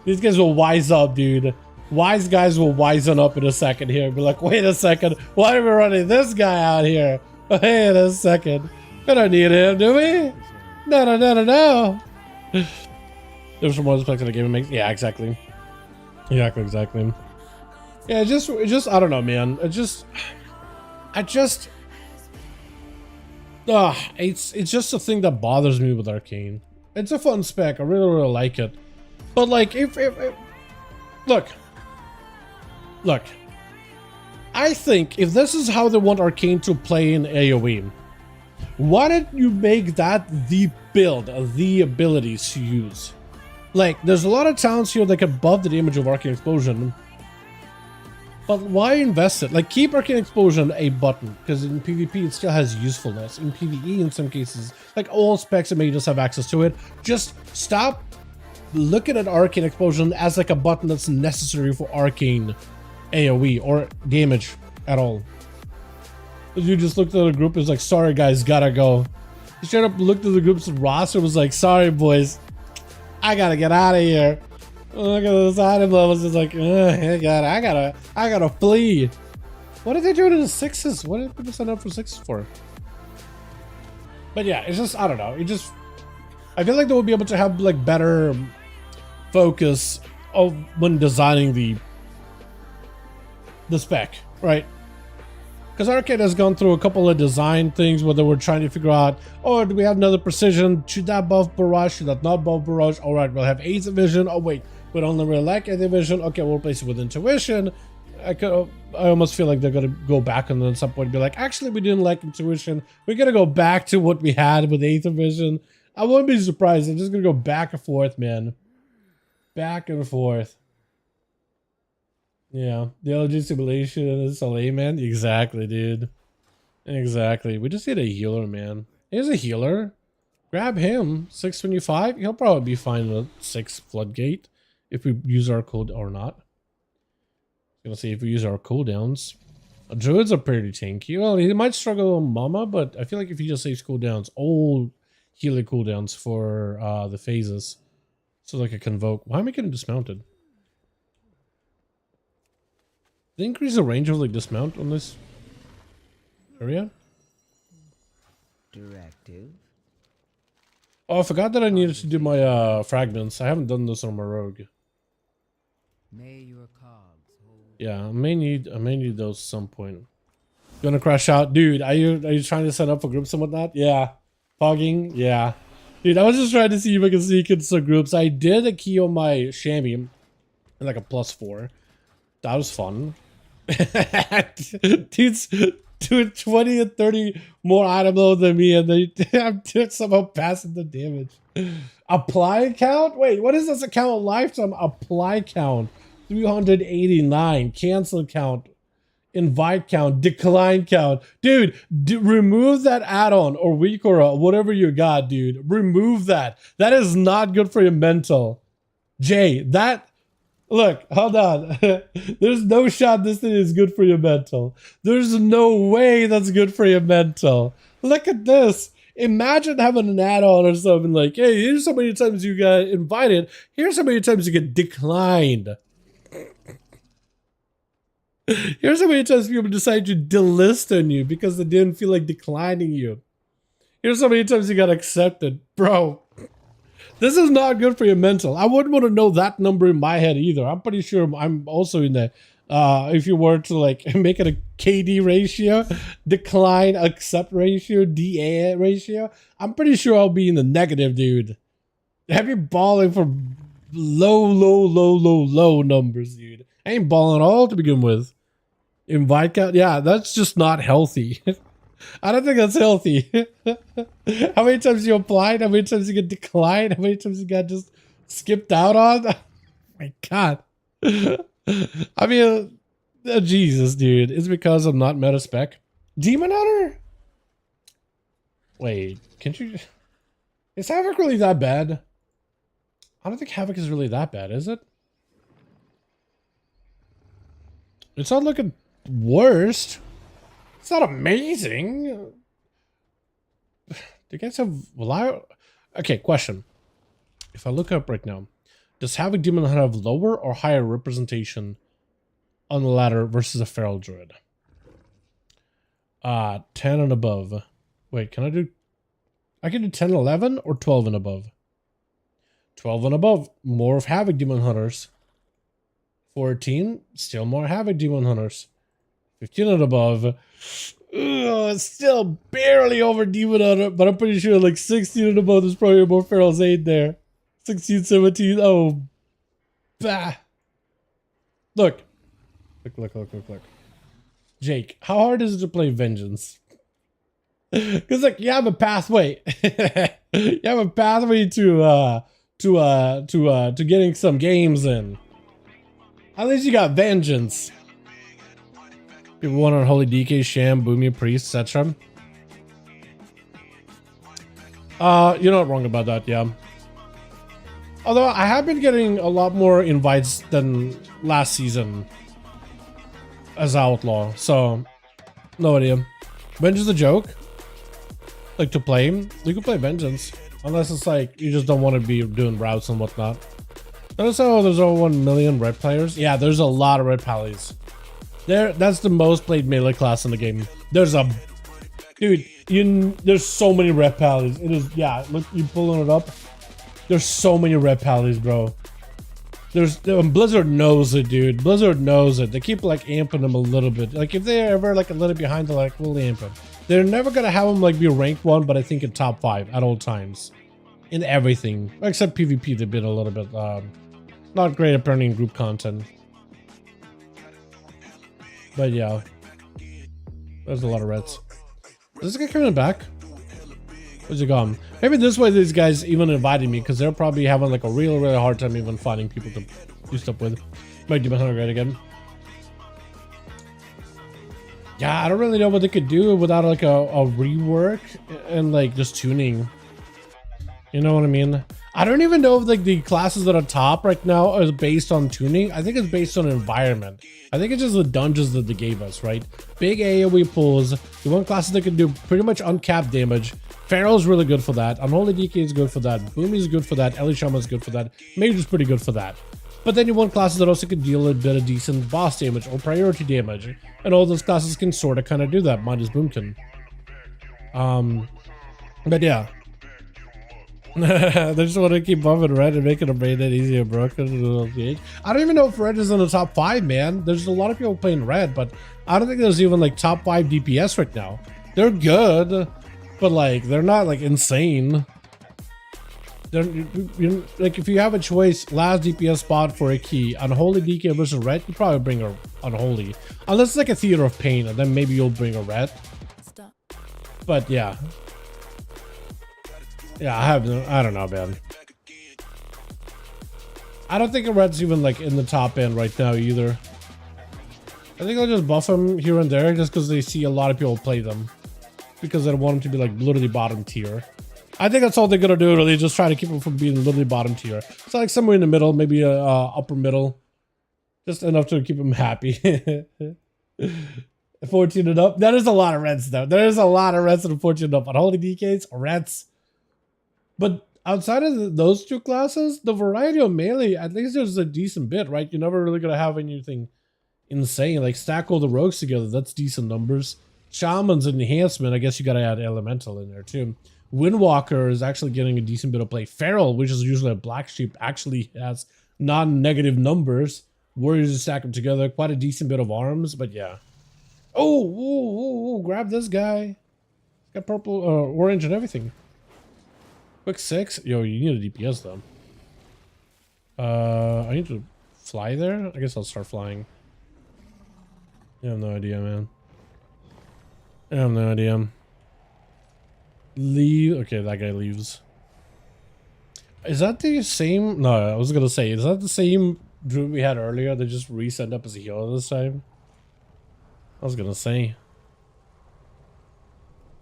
Speaker 1: These guys will wise up, dude. Wise guys will wisen up in a second here. Be like, wait a second, why are we running this guy out here? Wait a second. We don't need him, do we? No. There's some more aspects of the game it makes. Yeah, exactly. Exactly. Yeah, it just I don't know, man. It's just it's just a thing that bothers me with Arcane. It's a fun spec. I really like it. But like if look. I think if this is how they want Arcane to play in AoE, why don't you make that the build, the abilities to use? Like, there's a lot of talents here that can buff the damage of Arcane Explosion, but why invest it? Like, keep Arcane Explosion a button, because in PvP it still has usefulness. In PvE, in some cases, like all specs and mages have access to it. Just stop looking at Arcane Explosion as like a button that's necessary for Arcane AoE or damage at all. You just looked at the group and was like, sorry guys, gotta go. You straight up looked at the group's roster and was like, sorry boys, I gotta get out of here. Look at those item levels. It's like, I gotta flee. What are they doing in the 6s? What did people sign up for 6s for? But yeah, it's just, I don't know. It just, I feel like they would be able to have like better focus of when designing the spec, right? Because Arcane has gone through a couple of design things where they were trying to figure out, oh, do we have another precision? Should that buff barrage? Should that not buff barrage? All right, we'll have 8th vision. Oh wait, we don't really like 8th vision. Okay, we'll replace it with intuition. I almost feel like they're gonna go back and then at some point be like, actually, we didn't like intuition. We're gonna go back to what we had with 8th vision. I wouldn't be surprised. They're just gonna go back and forth, man. Back and forth. Yeah, the LG simulation is a layman. Exactly, dude. Exactly. We just need a healer, man. Here's a healer. Grab him. 625. He'll probably be fine with 6 floodgate if we use our code or not. Gonna see if we use our cooldowns. Druids are pretty tanky. Well, he might struggle on Mama, but I feel like if he just saves cooldowns, all healer cooldowns for the phases, so like a convoke. Why am I getting dismounted? Did they increase the range of like dismount on this area?
Speaker 2: Directive.
Speaker 1: Oh, I forgot that I needed to do my fragments. I haven't done this on my rogue.
Speaker 2: May your cogs hold.
Speaker 1: Yeah, I may need those at some point. Gonna crash out, dude. Are you trying to set up for groups and whatnot? Yeah, fogging. Yeah, dude. I was just trying to see if I can sneak into some groups. I did a key on my chamois, and like a +4. That was fun. Dude's doing 20 and 30 more item load than me, and I'm somehow passing the damage. Apply count? Wait, what is this account lifetime? Apply count 389. Cancel count. Invite count. Decline count. Dude, remove that add-on or weak or whatever you got, dude. Remove that. That is not good for your mental. Jay, that. Look, hold on. There's no shot this thing is good for your mental. There's no way that's good for your mental. Look at this. Imagine having an add-on or something like, hey, here's how many times you got invited. Here's how many times you get declined. Here's how many times people decide to delist on you because they didn't feel like declining you. Here's how many times you got accepted. Bro. This is not good for your mental. I wouldn't want to know that number in my head either. I'm pretty sure I'm also in there. If you were to like make it a KD ratio, decline, accept ratio, DA ratio, I'm pretty sure I'll be in the negative, dude. Have you balling for low numbers, dude. I ain't balling at all to begin with. Invite count, yeah, that's just not healthy. I don't think that's healthy. How many times you applied? How many times you get declined? How many times you got just skipped out on? Oh my God. I mean, Jesus, dude. It's because I'm not meta spec. Demon Hunter? Wait, can't you? Is Havoc really that bad? I don't think Havoc is really that bad, is it? It's not looking worst. It's not amazing. Do you guys have okay, question. If I look up right now, does Havoc Demon Hunter have lower or higher representation on the ladder versus a Feral Druid? 10 and above. Wait, can I do... I can do 10 and 11 or 12 and above? 12 and above, more of Havoc Demon Hunters. 14, still more Havoc Demon Hunters. 15 and above. Ugh, still barely over Demon Hunter, but I'm pretty sure like 16 and above there's probably more Feral's Aid there. 16, 17, oh. Bah. Look. Look. Jake, how hard is it to play Vengeance? Because like you have a pathway, you have a pathway to getting some games in. At least you got Vengeance. People want on Holy DK, Sham, Boomy, Priest, etc. You're not wrong about that, yeah. Although I have been getting a lot more invites than last season as Outlaw, so no idea. Vengeance a joke? Like to play? You can play Vengeance. Unless it's like you just don't want to be doing routes and whatnot. Notice how there's over 1 million red players? Yeah, there's a lot of red pallies. That's the most played melee class in the game. There's a dude, there's so many red pallies. It is, yeah, look, you pulling it up. There's so many red pallies, bro. Blizzard knows it, dude. Blizzard knows it. They keep like amping them a little bit. Like if they're ever like a little behind, they're like, we'll amp them. They're never gonna have them like be ranked 1, but I think in top 5 at all times. In everything. Except PvP, they've been a little bit not great apparently in group content. But yeah. There's a lot of reds. Is this guy coming back? Where's he gone? Maybe this way these guys even invited me, because they're probably having like a really hard time even finding people to do stuff with. Might do my 100 grade again. Yeah, I don't really know what they could do without like a rework and like just tuning. You know what I mean? I don't even know if like the classes that are top right now is based on tuning. I think it's based on environment. I think it's just the dungeons that they gave us, right? Big AoE pulls. You want classes that can do pretty much uncapped damage. Pharaoh's really good for that. Unholy DK is good for that. Boomy is good for that. Ellie Shaman is good for that. Mage is pretty good for that. But then you want classes that also can deal a bit of decent boss damage or priority damage. And all those classes can sort of kind of do that, minus Boomkin. But yeah. They just want to keep bumping red and making them brain that easier, bro. I don't even know if red is in the top 5, man. There's a lot of people playing red, but I don't think there's even like top 5 DPS right now. They're good, but like they're not like insane. Like if you have a choice, last DPS spot for a key, Unholy DK versus red, you probably bring a Unholy, unless it's like a Theater of Pain, and then maybe you'll bring a red. Stop. But yeah. Yeah, I don't know, man. I don't think a red's even like in the top end right now either. I think I'll just buff them here and there just because they see a lot of people play them. Because they don't want them to be like literally bottom tier. I think that's all they're gonna do, really, just try to keep them from being literally bottom tier. So like somewhere in the middle, maybe a upper middle. Just enough to keep them happy. 14 and up. That is a lot of reds though. There is a lot of reds and 14 and up. Unholy DKs, reds. But outside of those two classes, the variety of melee, at least there's a decent bit, right? You're never really gonna have anything insane. Like stack all the rogues together, that's decent numbers. Shaman's an enhancement, I guess you gotta add elemental in there too. Windwalker is actually getting a decent bit of play. Feral, which is usually a black sheep, actually has non-negative numbers. Warriors stack them together, quite a decent bit of arms, but yeah. Oh, grab this guy. Got purple, orange and everything. Quick 6. Yo, you need a DPS though. I need to fly there? I guess I'll start flying. I have no idea, man. I have no idea. Leave. Okay, that guy leaves. Is that the same? No, I was gonna say, is that the same druid we had earlier? They just resend up as a healer this time? I was gonna say.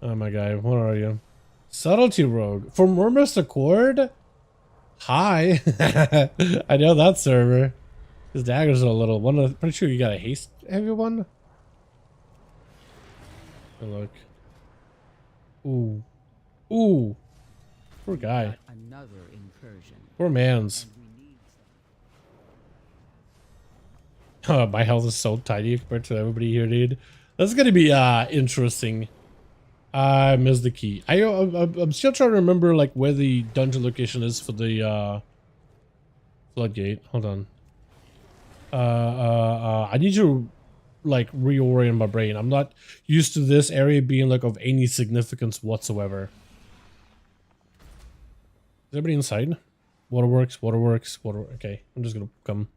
Speaker 1: Oh my god, what are you? Subtlety Rogue. From Murmurous Accord? Hi. I know that server. His daggers are a little one. Pretty sure you got a haste heavy one. Good look. Ooh. Ooh. Poor guy.
Speaker 2: Another incursion.
Speaker 1: Poor man's. Oh, my health is so tiny compared to everybody here, dude. That's gonna be interesting. I missed the key. I'm still trying to remember like where the dungeon location is for the floodgate. Hold on. I need to like reorient my brain. I'm not used to this area being like of any significance whatsoever. Is everybody inside? Waterworks. Okay, I'm just gonna come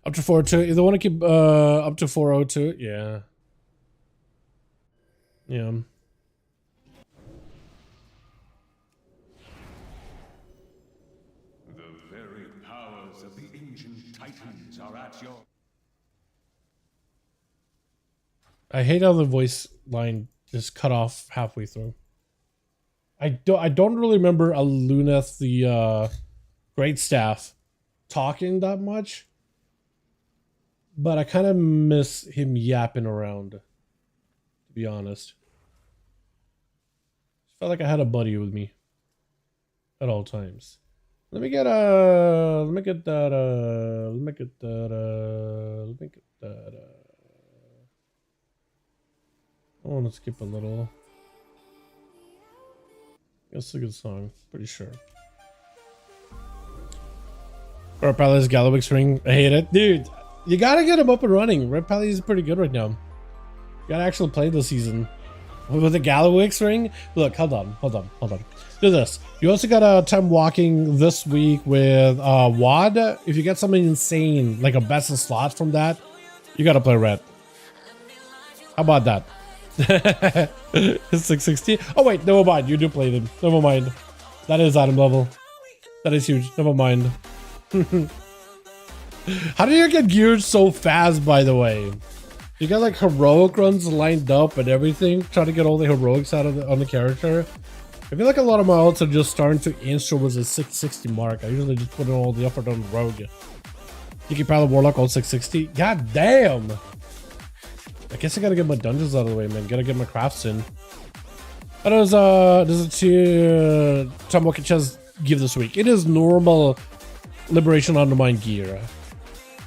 Speaker 1: up to 402. If they want to keep up to 402, yeah. Yeah.
Speaker 3: The very powers of the ancient titans are at your...
Speaker 1: I hate how the voice line just cut off halfway through. I don't really remember Aluneth, the great staff, talking that much, but I kind of miss him yapping around, to be honest. Felt like I had a buddy with me at all times. Let me get that, let me get that. I want to skip a little. It's a good song, pretty sure. Red Palace Gallowix ring. I hate it. Dude, you gotta get him up and running. Red Palace is pretty good right now. You gotta actually play this season. With the Gallowix ring? Look, hold on. Do this. You also got a time walking this week with WAD. If you get something insane, like a best of slots from that, you gotta play red. How about that? 660. Oh wait, never mind. You do play them. Never mind. That is item level. That is huge. Never mind. How do you get geared so fast, by the way? You got like heroic runs lined up and everything, trying to get all the heroics out of on the character. I feel like a lot of my ults are just starting to inch towards the 660 mark. I usually just put in all the effort on the rogue. You can probably warlock all 660. God damn! I guess I gotta get my dungeons out of the way, man. Gotta get my crafts in. How does a tier Tom Walking Chest give this week? It is normal Liberation Undermine gear.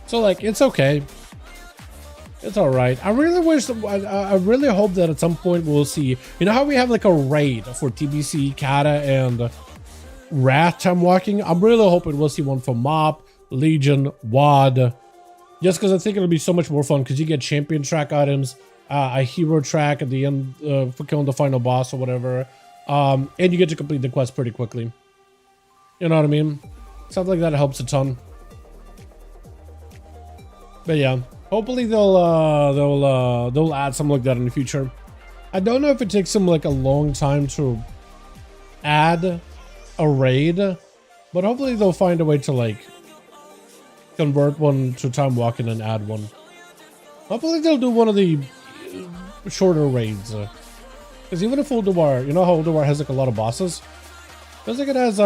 Speaker 1: So like it's okay. It's alright. I really wish I really hope that at some point we'll see, you know how we have like a raid for TBC, Kata, and Wrath time walking? I'm really hoping we'll see one for Mop, Legion, WAD. Just because I think it'll be so much more fun because you get champion track items, a hero track at the end for killing the final boss or whatever. And you get to complete the quest pretty quickly. You know what I mean? Stuff like that helps a ton. But yeah, hopefully they'll add something like that in the future. I don't know if it takes them like a long time to add a raid, but hopefully they'll find a way to like convert one to time walking and add one. Hopefully they'll do one of the shorter raids. Because even if Ulduar, you know how Ulduar has like a lot of bosses? Feels like it has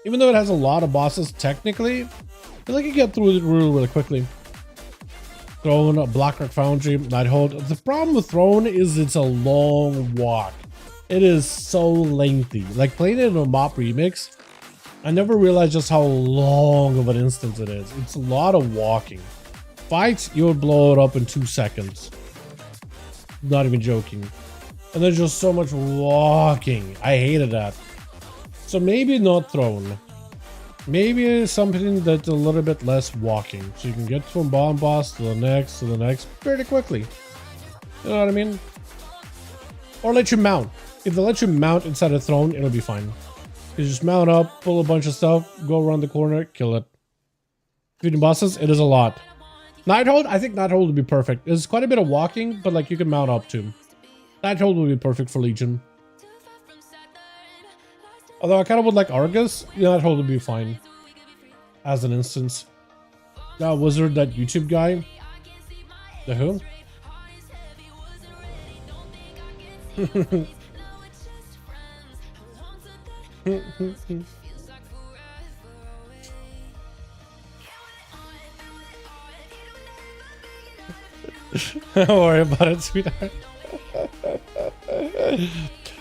Speaker 1: even though it has a lot of bosses technically, I feel like you get through it really quickly. Throne, Blackrock Foundry, Nighthold. The problem with Throne is it's a long walk. It is so lengthy. Like playing it in a Mop remix, I never realized just how long of an instance it is. It's a lot of walking. Fights, you would blow it up in 2 seconds. Not even joking. And there's just so much walking. I hated that. So maybe not Throne. Maybe something that's a little bit less walking. So you can get from bomb boss to the next pretty quickly. You know what I mean? Or let you mount. If they let you mount inside a throne, it'll be fine. You just mount up, pull a bunch of stuff, go around the corner, kill it. Beating bosses, it is a lot. Nighthold, I think Nighthold would be perfect. There's quite a bit of walking, but like you can mount up too. Nighthold would be perfect for Legion. Although I kind of would like Argus, Nighthold would be fine. As an instance. That wizard, that YouTube guy. The who? Don't worry about it, sweetheart.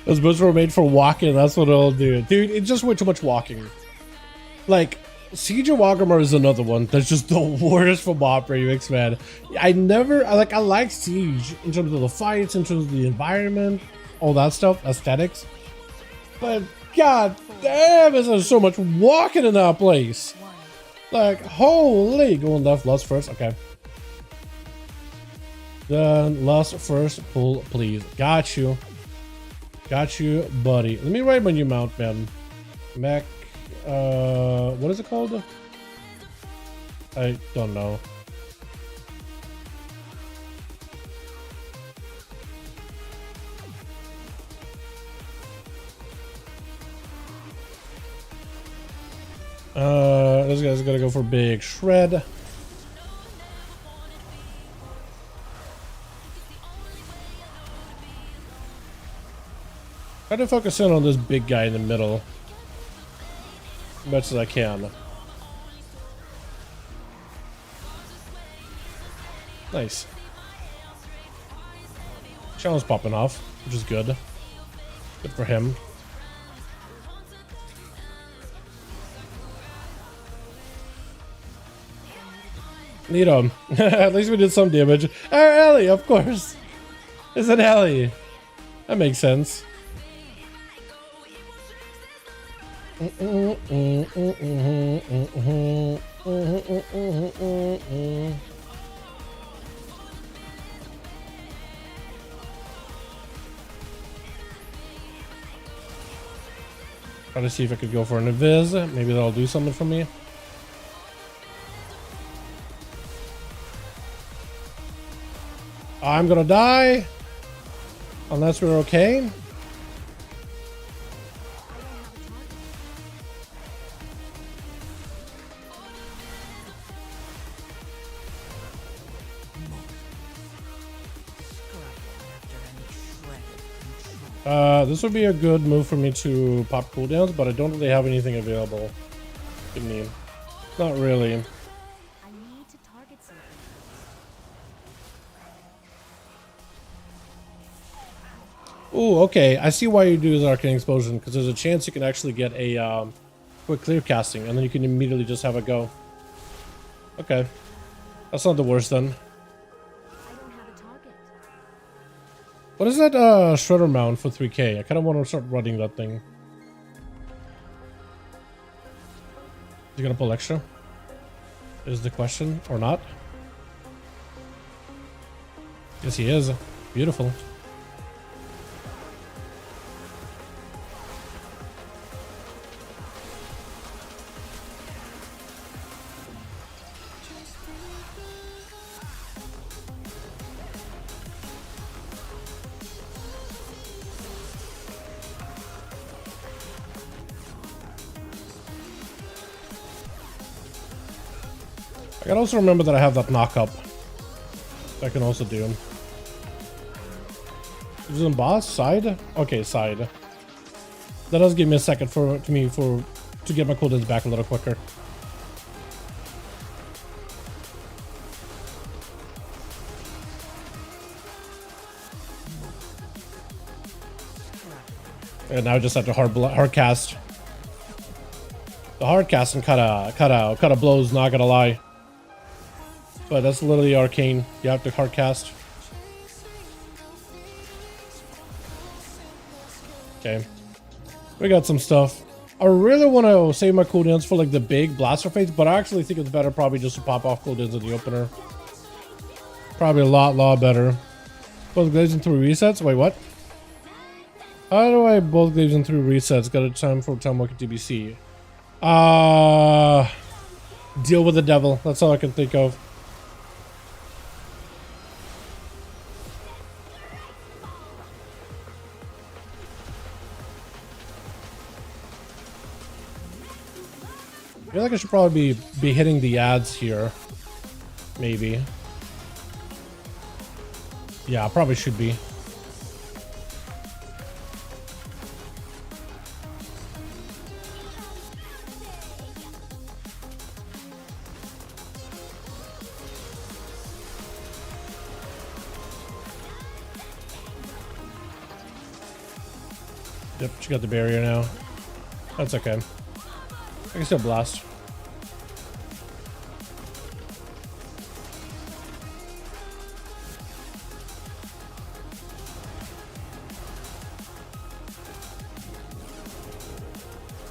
Speaker 1: Those boots were made for walking, that's what it'll do. Dude, it's just way too much walking. Like, Siege of Wagamar is another one that's just the worst for Mob remix, man. I like Siege in terms of the fights, in terms of the environment, all that stuff, aesthetics. But god damn, there's so much walking in that place. Like, holy. Going left, lust first, okay. Then lust first, pull, please. Got you. Got you, buddy. Let me write my new mount, man. Mech. What is it called? I don't know. This guy's gonna go for big shred. Try to focus in on this big guy in the middle as much as I can. Nice. Shaman's popping off, which is good. Good for him. Need him. At least we did some damage. Our Ellie, of course. It's an Ellie. That makes sense. Try to see if I could go for an invis. Maybe that'll do something for me. I'm gonna die. Unless we're okay. This would be a good move for me to pop cooldowns, but I don't really have anything available. Give me. Not really.
Speaker 4: I need to target something.
Speaker 1: Ooh, okay. I see why you do this Arcane Explosion, because there's a chance you can actually get a quick clear casting, and then you can immediately just have it go. Okay. That's not the worst then.
Speaker 4: I don't have a target.
Speaker 1: What is that Shredder mount for 3k? I kind of want to start running that thing. Is he gonna pull extra? Is the question, or not? Yes, he is. Beautiful. I can also remember that I have that knock up. I can also do. Is it on boss? Side? Okay, side. That does give me a second to get my cooldowns back a little quicker. And now I just have to hard cast. The hard casting kinda blows, not gonna lie. But that's literally Arcane. You have to hard cast. Okay. We got some stuff. I really want to save my cooldowns for like the big blaster phase, but I actually think it's better probably just to pop off cooldowns in the opener. Probably a lot better. Both glaives and 3 resets? Wait, what? How do I both glaives and 3 resets? Got a time for time working TBC. Deal with the devil. That's all I can think of. I feel like I should probably be hitting the ads here. Maybe. Yeah, I probably should be. Yep, she got the barrier now. That's okay. I can still blast.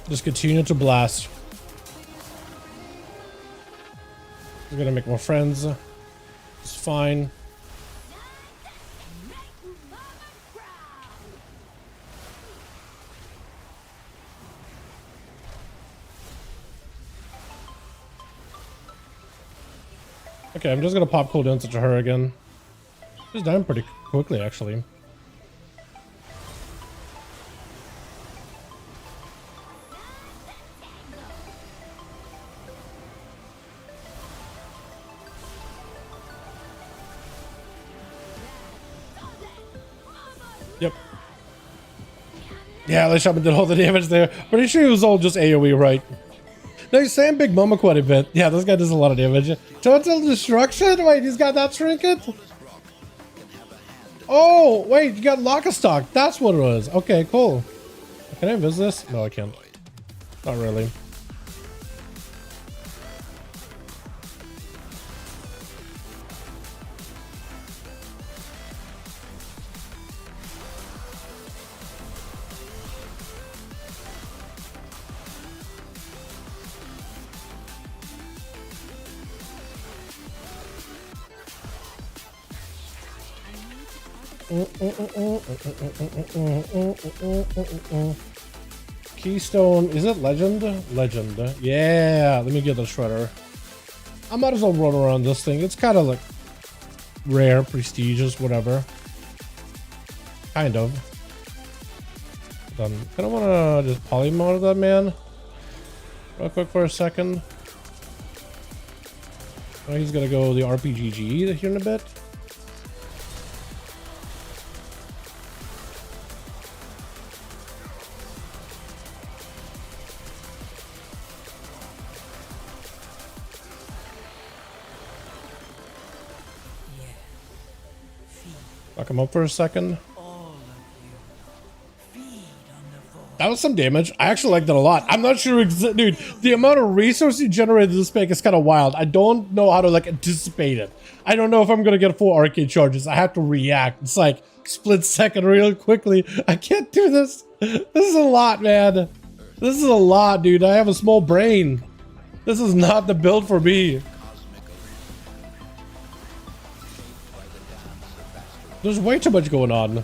Speaker 1: Just continue to blast. We're gonna make more friends. It's fine. Okay, I'm just gonna pop cooldowns into her again. She's dying pretty quickly, actually. Yeah, the shaman did all the damage there. Pretty sure it was all just AoE, right? No, he's saying Big Mama quite a bit. Yeah, this guy does a lot of damage. Total destruction? Wait, he's got that trinket? Oh, wait, you got Lockestock. That's what it was. Okay, cool. Can I visit this? No, I can't. Not really. Keystone, is it legend? Legend. Yeah, let me get the shredder. I might as well run around this thing. It's kind of like rare, prestigious, whatever. Kind of. Done. I don't want to just polymorph that man real quick for a second. Oh, he's gonna go the RPGG here in a bit. I'll come up for a second. That was some damage. I actually like that a lot. I'm not sure, dude, the amount of resources you generated in this pack is kind of wild. I don't know how to like anticipate it. I don't know if I'm gonna get full arcade charges. I have to react. It's like split second real quickly. I can't do this. This is a lot, man. This is a lot, dude. I have a small brain. This is not the build for me. There's way too much going on.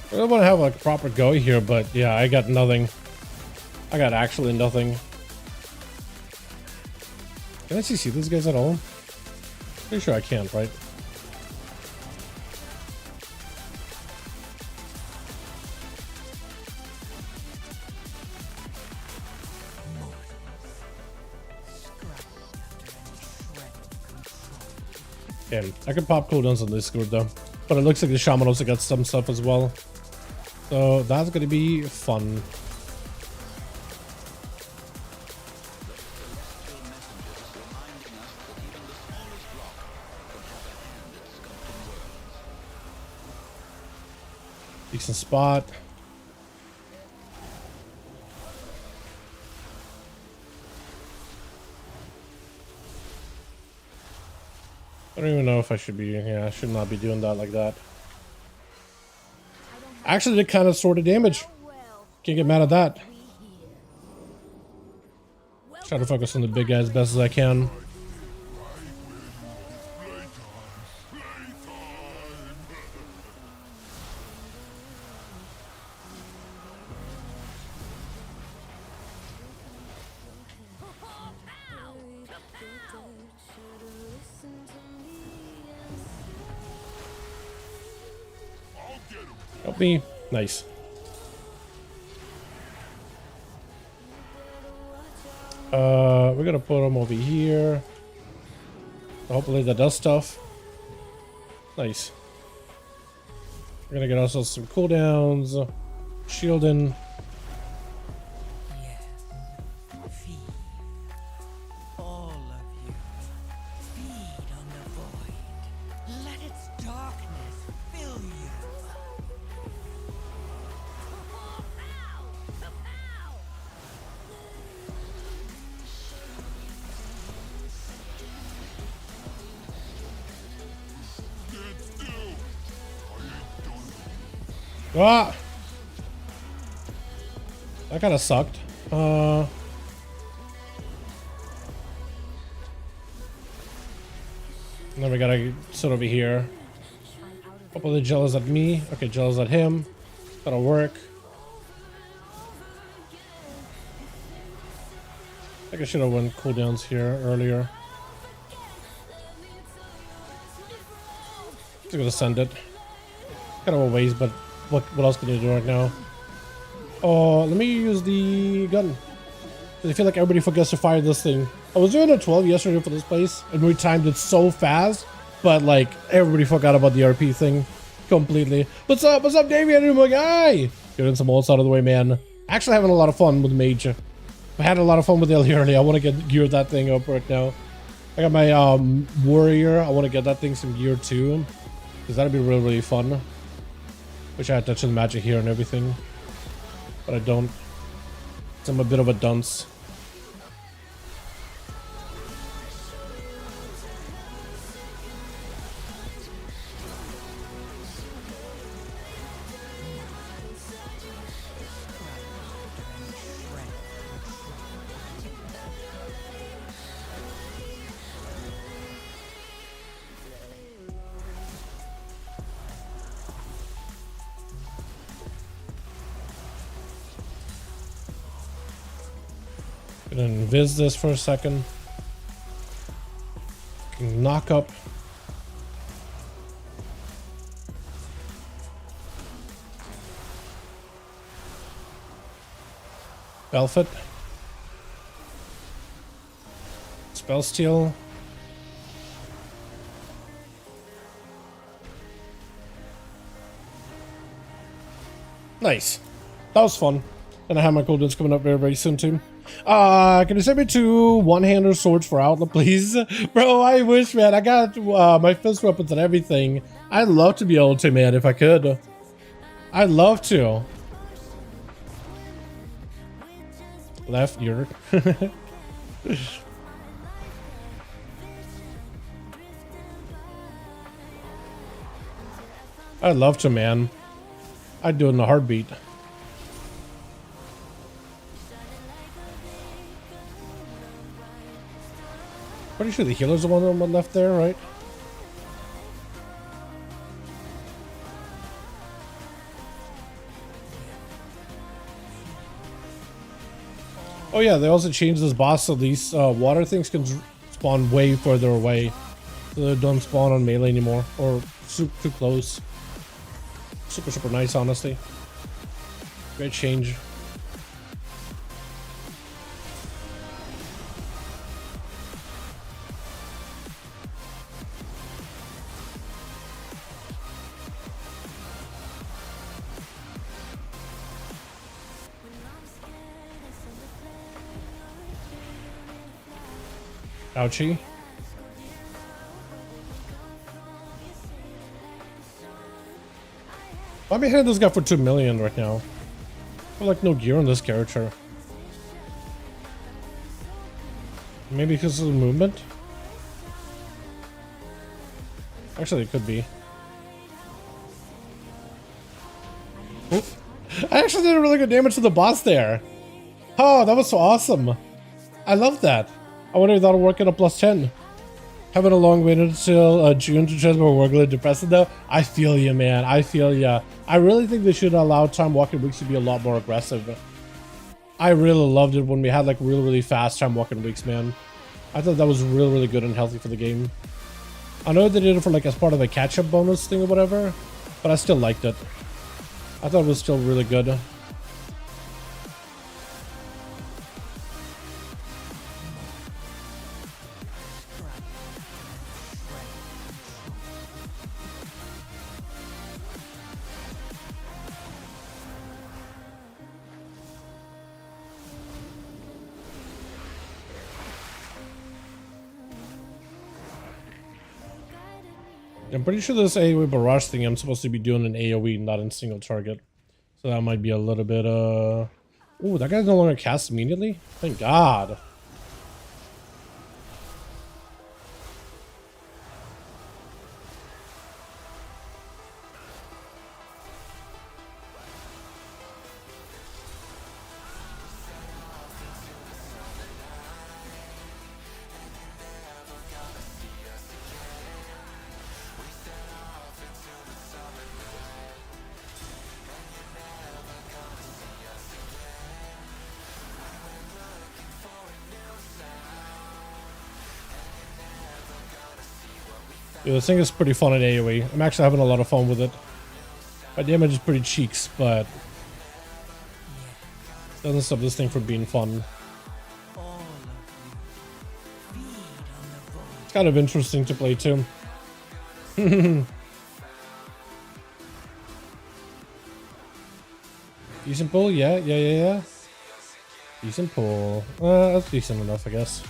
Speaker 1: I don't want to have like a proper go here, but yeah, I got nothing. I got actually nothing. Can I see these guys at all? Pretty sure I can't, right? Okay, I can pop cooldowns on this group though. But it looks like the shaman also got some stuff as well. So that's gonna be fun. Decent spot. I don't even know if I should be, yeah, I should not be doing that like that. Actually did kind of sort of damage. Can't get mad at that. Try to focus on the big guy as best as I can. Help me. Nice. We're gonna put him over here. Hopefully that does stuff. Nice. We're gonna get ourselves some cooldowns. Shielding. Ah! That kind of sucked. And then we gotta sit over here. Hopefully jealous at me. Okay, jealous at him. That'll work. I think I should have went cooldowns here earlier. Just gonna send it. Kind of a waste, but what else can you do right now? Oh, let me use the gun. I feel like everybody forgets to fire this thing. I was doing a 12 yesterday for this place, and we timed it so fast, but like everybody forgot about the RP thing completely. What's up? What's up, Damien? My guy. Getting some ults out of the way, man. Actually, having a lot of fun with mage. I had a lot of fun with Illy early. I want to get geared that thing up right now. I got my warrior. I want to get that thing some gear too, because that'd be really, really fun. Wish I had touched the magic here and everything, but I don't. So I'm a bit of a dunce. Gonna invis this for a second. Can knock up. Belfit. Spell steal. Nice. That was fun. And I have my cooldowns coming up very, very soon too. Can you send me 2 one-hander swords for Outlet, please? Bro, I wish, man. I got my fist weapons and everything. I'd love to be able to, man, if I could. I'd love to. Left ear. I'd love to, man. I'd do it in a heartbeat. Pretty sure the healer's the one on the left there, right? Oh yeah, they also changed this boss so these water things can spawn way further away. So they don't spawn on melee anymore, or too close. Super, super nice, honestly. Great change. Ouchie. Why am I hitting this guy for 2 million right now? I feel like no gear on this character. Maybe because of the movement? Actually, it could be. Oop. I actually did a really good damage to the boss there. Oh, that was so awesome. I love that. I wonder if that'll work at a +10. Having a long wait until June to transfer Warcraft depressing though. I feel you, man. I feel ya. I really think they should allow time walking weeks to be a lot more aggressive. I really loved it when we had like really, really fast time walking weeks, man. I thought that was really, really good and healthy for the game. I know they did it for like as part of a catch-up bonus thing or whatever, but I still liked it. I thought it was still really good. I'm pretty sure this AoE barrage thing I'm supposed to be doing in AoE, not in single target. So that might be a little bit, Ooh, that guy's no longer cast immediately? Thank God. Yeah, this thing is pretty fun in AoE. I'm actually having a lot of fun with it. My damage is pretty cheeks, but doesn't stop this thing from being fun. It's kind of interesting to play too. Decent pull, yeah. Decent pull. That's decent enough, I guess.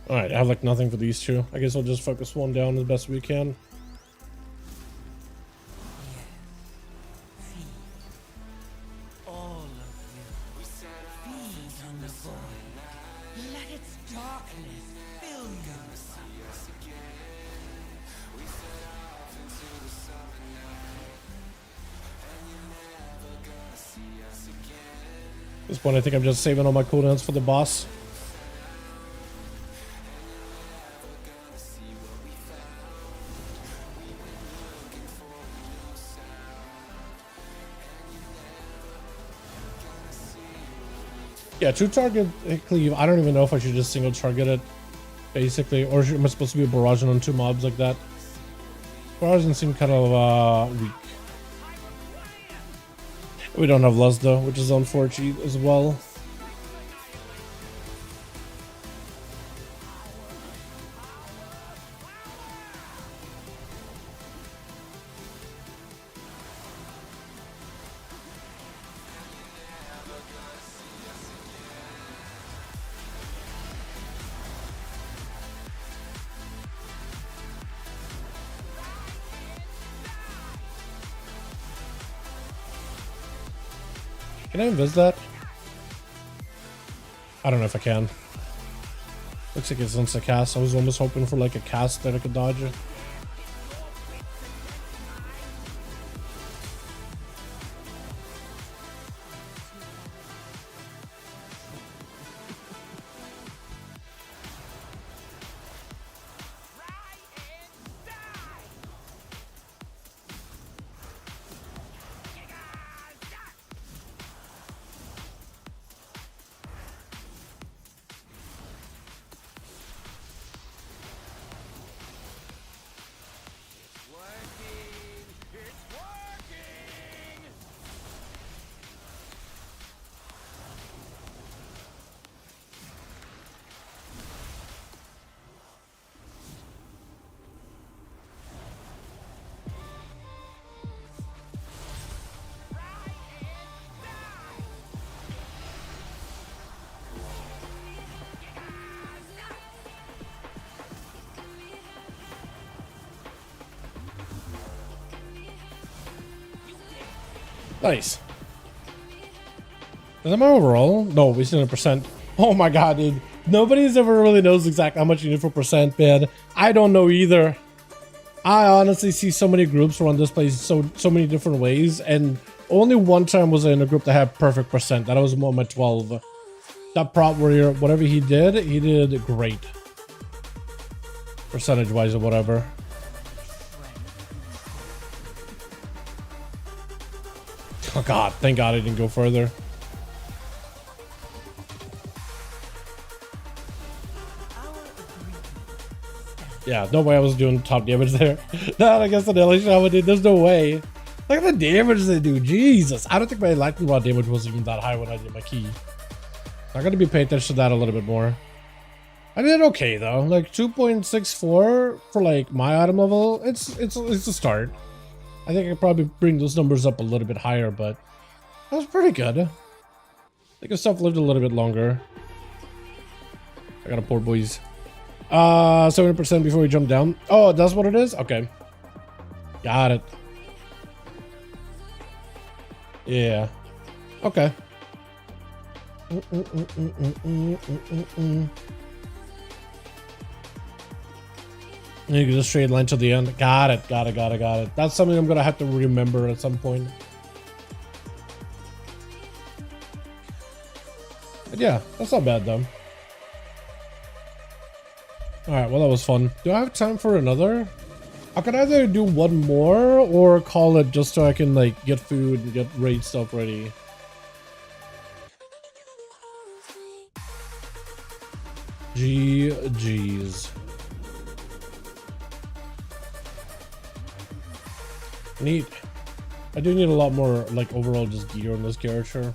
Speaker 1: Alright, I have like nothing for these two. I guess I'll just focus one down as best we can. At this point, I think I'm just saving all my cooldowns for the boss. Yeah, two target cleave. I don't even know if I should just single target it, basically, or am I supposed to be barraging on two mobs like that? Barraging seem kind of weak. We don't have Luz though, which is unfortunate as well. Can I invis that? I don't know if I can. Looks like it's insta cast. I was almost hoping for like a cast that I could dodge it. Nice. Is that my overall? No, we still 100%. Oh my god, dude. Nobody's ever really knows exactly how much you need for percent, man. I don't know either. I honestly see so many groups run this place so many different ways, and only one time was I in a group that had perfect percent. That was moment 12. That prop warrior, whatever he did great. Percentage wise or whatever. Oh god, thank god I didn't go further. Yeah, no way I was doing top damage there. Not against the daily shaman, dude. There's no way. Look at the damage they do. Jesus. I don't think my lightning rod damage was even that high when I did my key. I'm gonna be paying attention to that a little bit more. I did okay though. Like 2.64 for like my item level. It's a start. I think I could probably bring those numbers up a little bit higher, but that was pretty good. I think if stuff lived a little bit longer. I got a poor boys. 70% before we jump down. Oh, that's what it is? Okay. Got it. Yeah. Okay. You can just straight line to the end. Got it. Got it. That's something I'm gonna have to remember at some point. But yeah, that's not bad though. Alright, well that was fun. Do I have time for another? I could either do one more or call it just so I can like get food and get raid stuff ready. GG's. Neat. I do need a lot more like overall just gear on this character.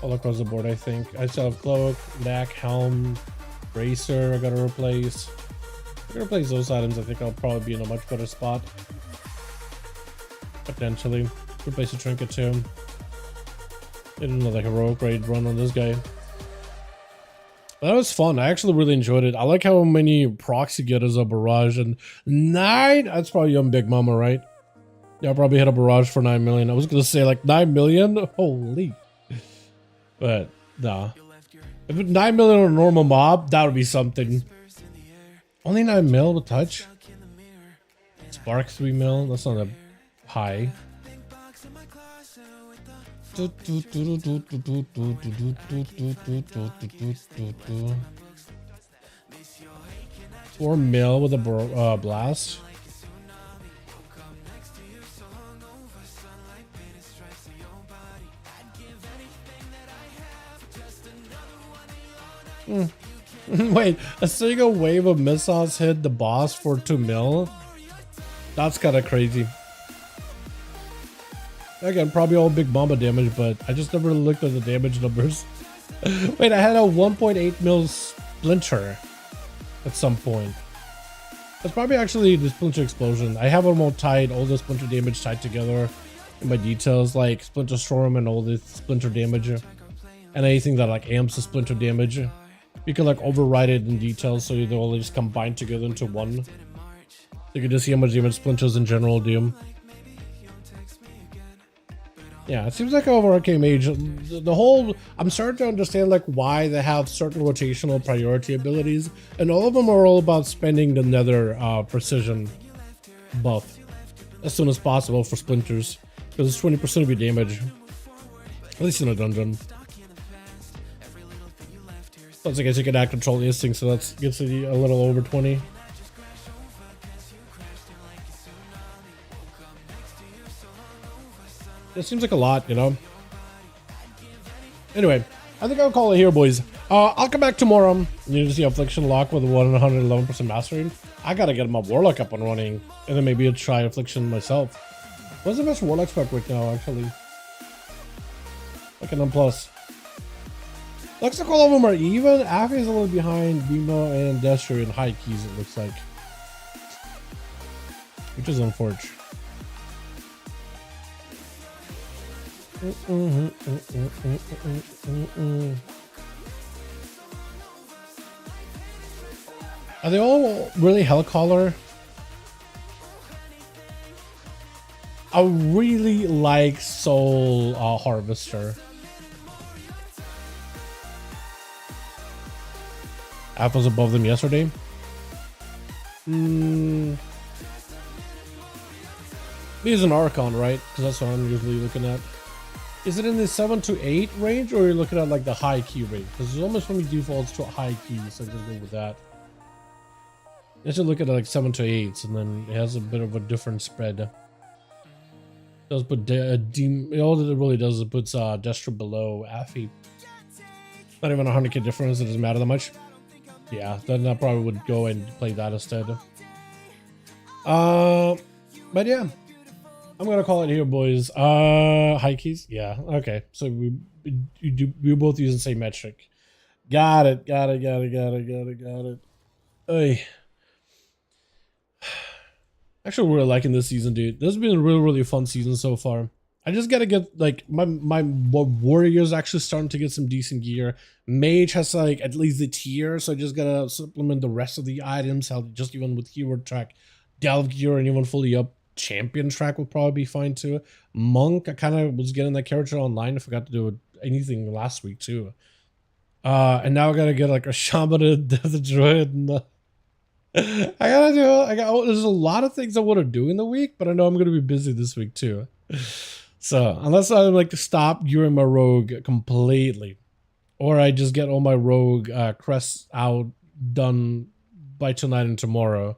Speaker 1: All across the board, I think. I still have cloak, back, helm, bracer I gotta replace. If I replace those items, I think I'll probably be in a much better spot. Potentially. Replace a trinket too. Did another heroic raid run on this guy. That was fun. I actually really enjoyed it. I like how many procs you get as a barrage, and 9, that's probably on Big Mama, right? Yeah, I'll probably hit a barrage for 9 million. I was gonna say like 9 million. Holy. But nah. If it's 9 million on a normal mob, that would be something. Only 9 mil with touch. Spark 3 mil. That's not a high. $4 mil with a blast. Wait, a single wave of missiles hit the boss for 2 mil? That's kind of crazy. Again, probably all big bomba damage, but I just never looked at the damage numbers. Wait, I had a 1.8 mil splinter at some point. That's probably actually the splinter explosion. I have them all tied, all the splinter damage tied together in my details, like splinter storm and all the splinter damage, and anything that like amps the splinter damage. You can like override it in details, so they all just combine together into one. You can just see how much damage splinters in general do. Yeah, it seems like over Arcane Mage, the whole, I'm starting to understand like why they have certain rotational priority abilities, and all of them are all about spending the nether precision buff as soon as possible for splinters, because it's 20% of your damage, at least in a dungeon. Plus, I guess you can act control instinct, so that gets you a little over 20. It seems like a lot, you know? Anyway, I think I'll call it here, boys. I'll come back tomorrow. You need to see Affliction lock with 111% mastery. I gotta get my Warlock up and running, and then maybe I'll try Affliction myself. What's the best Warlock spec right now, actually? Like an M+. Looks like all of them are even. Affy is a little behind Bimo and Destro in high keys, it looks like. Which is unfortunate. Are they all really Hellcaller? I really like Soul Harvester. App was above them yesterday. He's an Archon, right? Because that's what I'm usually looking at. Is it in the 7 to 8 range, or are you looking at like the high key range? Because it almost for me defaults to a high key, so just go with that. You should look at like 7 to 8s, and then it has a bit of a different spread. It does put all that it really does is it puts Destro below Affy. Not even 100k difference. It doesn't matter that much. Yeah, then I probably would go and play that instead. But yeah. I'm gonna call it here, boys. High keys? Yeah, okay. So we're both using the same metric. Got it. Oy. Actually, we're liking this season, dude. This has been a really fun season so far. I just gotta get like my warrior's actually starting to get some decent gear. Mage has like at least the tier, so I just gotta supplement the rest of the items. How just even with hero track, delve gear, and even fully up champion track would probably be fine too. Monk, I kind of was getting that character online. I forgot to do anything last week too. And now I gotta get like a shaman and the druid. And there's a lot of things I want to do in the week, but I know I'm gonna be busy this week too. So unless I like to stop gearing my rogue completely, or I just get all my rogue crests out done by tonight and tomorrow,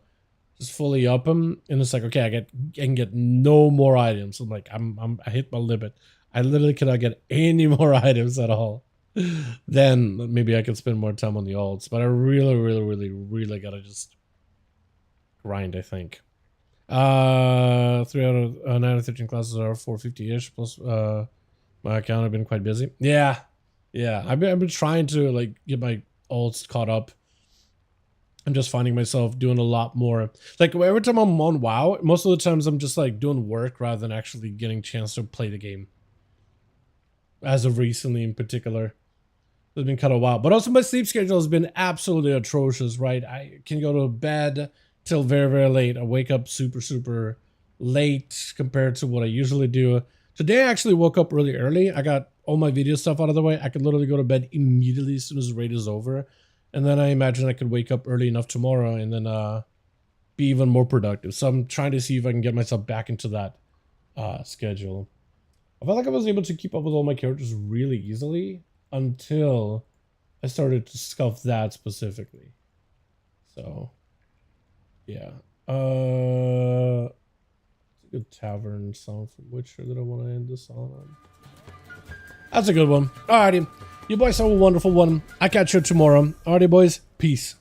Speaker 1: just fully up them, and it's like okay, I can get no more items. I'm like I hit my limit. I literally cannot get any more items at all. Then maybe I can spend more time on the alts, but I really gotta just grind, I think. 3 out of 9 out of 13 classes are 450-ish, plus my account I've been quite busy. Yeah. I've been trying to like get my alts caught up. I'm just finding myself doing a lot more. Like every time I'm on WoW, most of the times I'm just like doing work rather than actually getting a chance to play the game. As of recently in particular. It's been kind of wild. But also my sleep schedule has been absolutely atrocious, right? I can go to bed till very late. I wake up super late compared to what I usually do. Today I actually woke up really early. I got all my video stuff out of the way. I could literally go to bed immediately as soon as the raid is over. And then I imagine I could wake up early enough tomorrow and then be even more productive. So I'm trying to see if I can get myself back into that schedule. I felt like I was able to keep up with all my characters really easily until I started to scuff that specifically. So yeah. It's a good tavern song from Witcher that I want to end this on. That's a good one. Alrighty. You boys have a wonderful one. I catch you tomorrow. Alrighty, boys. Peace.